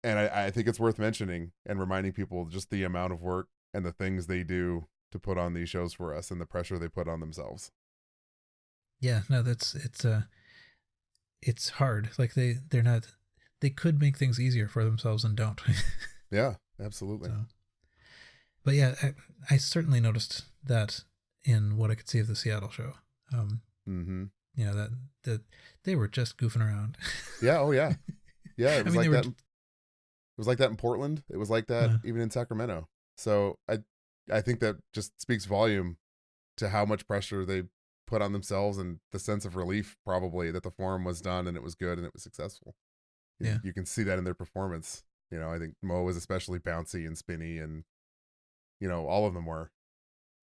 And I think it's worth mentioning and reminding people just the amount of work and the things they do to put on these shows for us and the pressure they put on themselves. Yeah, no, it's hard. Like they could make things easier for themselves and don't. Yeah, absolutely. So, but yeah, I certainly noticed that in what I could see of the Seattle show. That they were just goofing around. Yeah. Oh yeah. Yeah. It was like that. It was like that in Portland. It was like that even in Sacramento. So I think that just speaks volume to how much pressure they put on themselves and the sense of relief probably that the forum was done and it was good and it was successful. Yeah. You can see that in their performance. I think Mo was especially bouncy and spinny, and all of them were.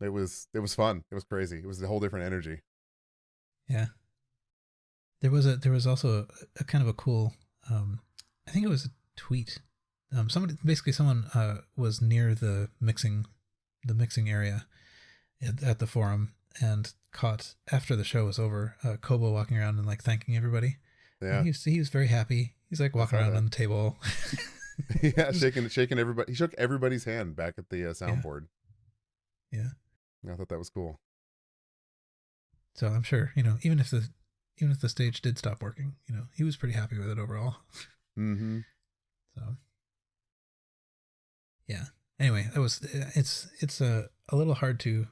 It was fun. It was crazy. It was a whole different energy. Yeah. There was also a kind of a cool I think it was a tweet. Someone was near the mixing area at the forum and caught, after the show was over, Kobo walking around and like thanking everybody. Yeah. And he was very happy. He's like walking around on the table. Yeah, shaking everybody. He shook everybody's hand back at the soundboard. Yeah. I thought that was cool. So I'm sure, even if the stage did stop working, he was pretty happy with it overall. Mm-hmm. So yeah. Anyway, it's a little hard to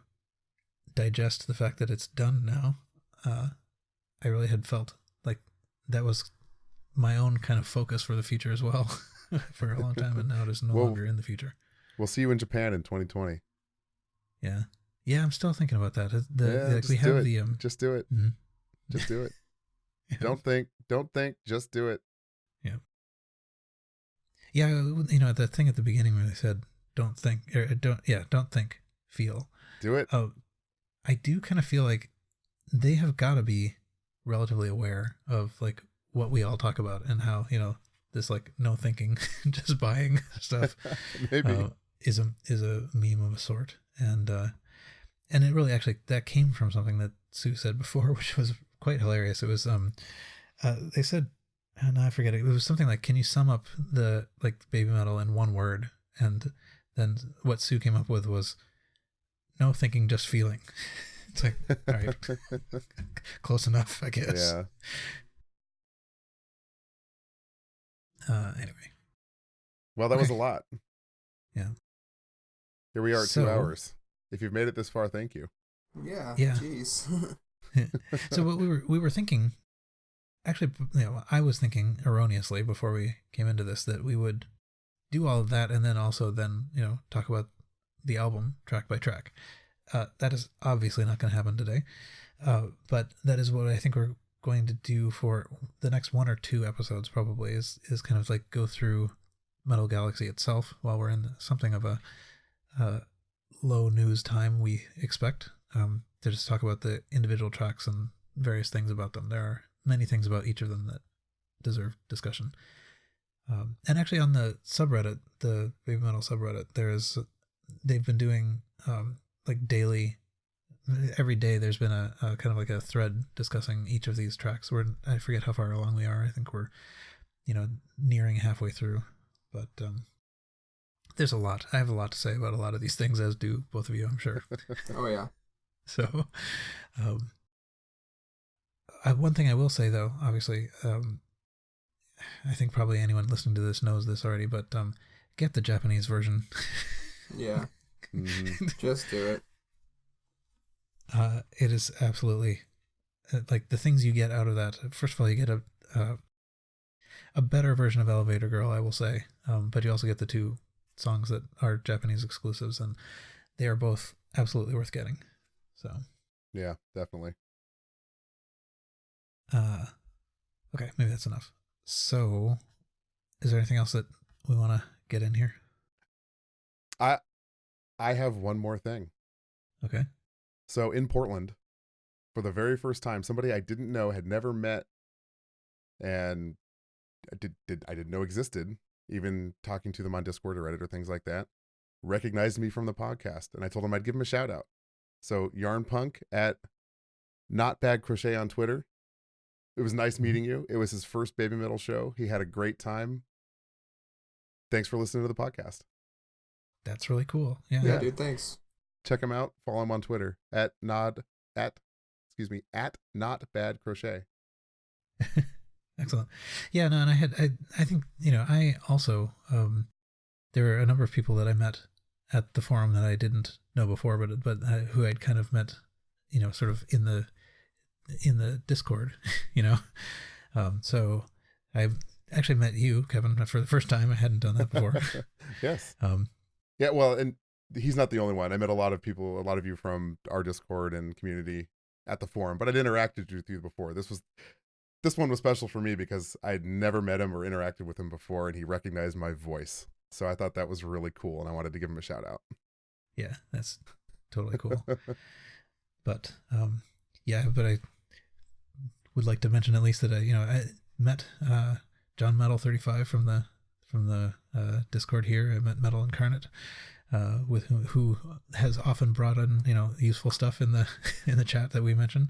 digest the fact that it's done now. I really had felt like that was my own kind of focus for the future as well for a long time, and now it is no longer in the future. We'll see you in Japan in 2020. Yeah. Yeah, I'm still thinking about that. Just do it. Just do it. Mm-hmm. Just do it. Yeah. Don't think, just do it. Yeah. Yeah, the thing at the beginning where they said, don't think, feel. Do it. I do kind of feel like they have got to be relatively aware of like what we all talk about and how, this like no thinking, just buying stuff maybe is a meme of a sort. And it really actually, that came from something that Sue said before, which was quite hilarious. It was, they said, and I forget it was something like, can you sum up the like Baby Metal in one word? And then what Sue came up with was no thinking, just feeling. It's like, all right, close enough, I guess. Yeah. Anyway. Well, that was a lot. Yeah. Here we are at 2 hours. If you've made it this far, thank you. Yeah. Jeez. So what we were thinking, actually, I was thinking erroneously before we came into this that we would do all of that and then also talk about the album track by track. That is obviously not going to happen today, but that is what I think we're going to do for the next 1 or 2 episodes. Probably is kind of like go through Metal Galaxy itself while we're in something of a low news time, we expect, to just talk about the individual tracks and various things about them. There are many things about each of them that deserve discussion. And actually on the subreddit, the Baby Metal subreddit, they've been doing like daily, every day there's been a kind of like a thread discussing each of these tracks. I forget how far along we are. I think we're, nearing halfway through, but there's a lot. I have a lot to say about a lot of these things, as do both of you, I'm sure. Oh yeah. So, one thing I will say though, obviously, I think probably anyone listening to this knows this already, but get the Japanese version. Yeah. Just do it. It is absolutely like the things you get out of that. First of all, you get a better version of Elevator Girl, I will say, but you also get the 2 songs that are Japanese exclusives, and they are both absolutely worth getting. So yeah, definitely. Okay, maybe that's enough. So, is there anything else that we want to get in here? I have one more thing. Okay. So in Portland, for the very first time, somebody I didn't know, had never met, and I didn't know existed, even talking to them on Discord or Reddit or things like that, recognized me from the podcast, and I told him I'd give him a shout out. So Yarn Punk at Not Bad Crochet on Twitter. It was nice meeting you. It was his first Baby Metal show. He had a great time. Thanks for listening to the podcast. That's really cool. Yeah, Yeah, dude, thanks. Check him out. Follow him on Twitter at Not Bad Crochet. Excellent. Yeah, no, and I think, I also, there were a number of people that I met at the forum that I didn't know before, but who I'd kind of met, sort of in the Discord, so I actually met you, Kevin, for the first time. I hadn't done that before. Yes. Yeah, well, and he's not the only one. I met a lot of you from our Discord and community at the forum, but I'd interacted with you before. This one was special for me because I'd never met him or interacted with him before, and he recognized my voice. So I thought that was really cool, and I wanted to give him a shout out. Yeah, that's totally cool. But but I would like to mention at least that I met John Metal 35 from the Discord here. I met Metal Incarnate, with who has often brought in useful stuff in the chat that we mentioned.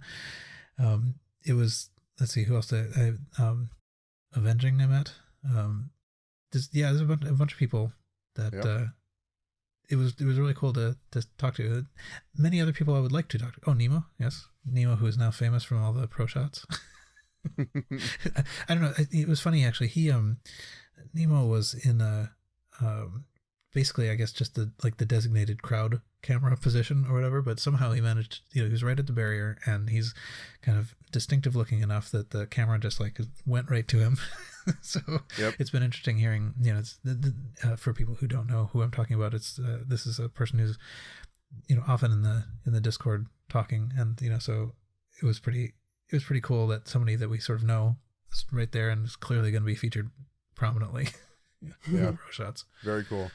It was, let's see, who else did I Avenging I met. There's a bunch of people that Yep. It was really cool to talk to. Many other people I would like to talk to. Oh, Nemo, yes, Nemo, who is now famous from all the pro shots. I don't know. It was funny actually. Nemo was in a basically, I guess, just the designated crowd camera position or whatever, but somehow he managed. He was right at the barrier, and he's kind of distinctive looking enough that the camera just went right to him. So Yep. It's been interesting hearing. It's for people who don't know who I'm talking about. It's this is a person who's often in the Discord talking, and so it was pretty cool that somebody that we sort of know is right there and is clearly going to be featured prominently. Yeah. Pro shots. Very cool.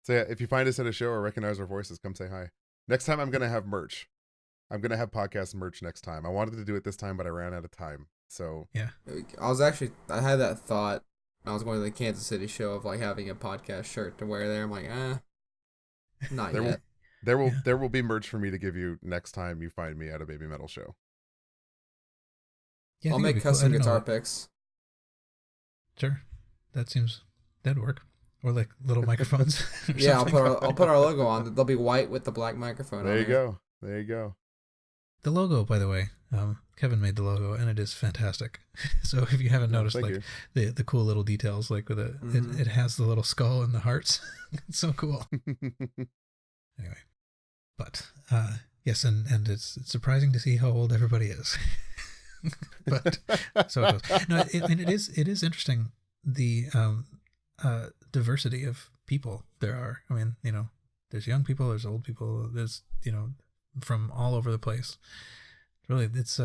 So yeah, if you find us at a show or recognize our voices, come say hi. Next time I'm going to have merch. I'm going to have podcast merch next time. I wanted to do it this time, but I ran out of time. So yeah, I had that thought. I was going to the Kansas City show of having a podcast shirt to wear there. I'm like, not yet. There will be merch for me to give you next time you find me at a Baby Metal show. Yeah, I'll make custom guitar picks. Sure, that'd work. Or little microphones. Yeah, I'll put our logo on. They'll be white with the black microphone. There you go. There you go. The logo, by the way, Kevin made the logo, and it is fantastic. So if you haven't noticed, the cool little details, with it has the little skull and the hearts. It's so cool. Anyway, but yes, and it's surprising to see how old everybody is. But so it goes. No, it is interesting the diversity of people there are. I mean, there's young people, there's old people, there's from all over the place. Really, it's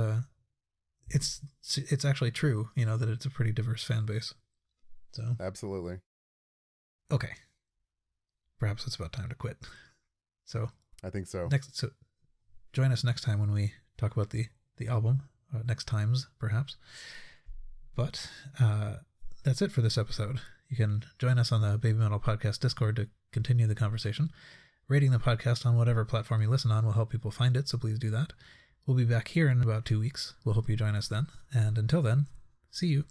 actually true, that it's a pretty diverse fan base. So Absolutely. Okay, perhaps it's about time to quit. So I think so. So join us next time when we talk about the album. Next times, perhaps. But that's it for this episode. You can join us on the Baby Metal Podcast Discord to continue the conversation. Rating the podcast on whatever platform you listen on will help people find it, so please do that. We'll be back here in about 2 weeks. We'll hope you join us then. And until then, see you.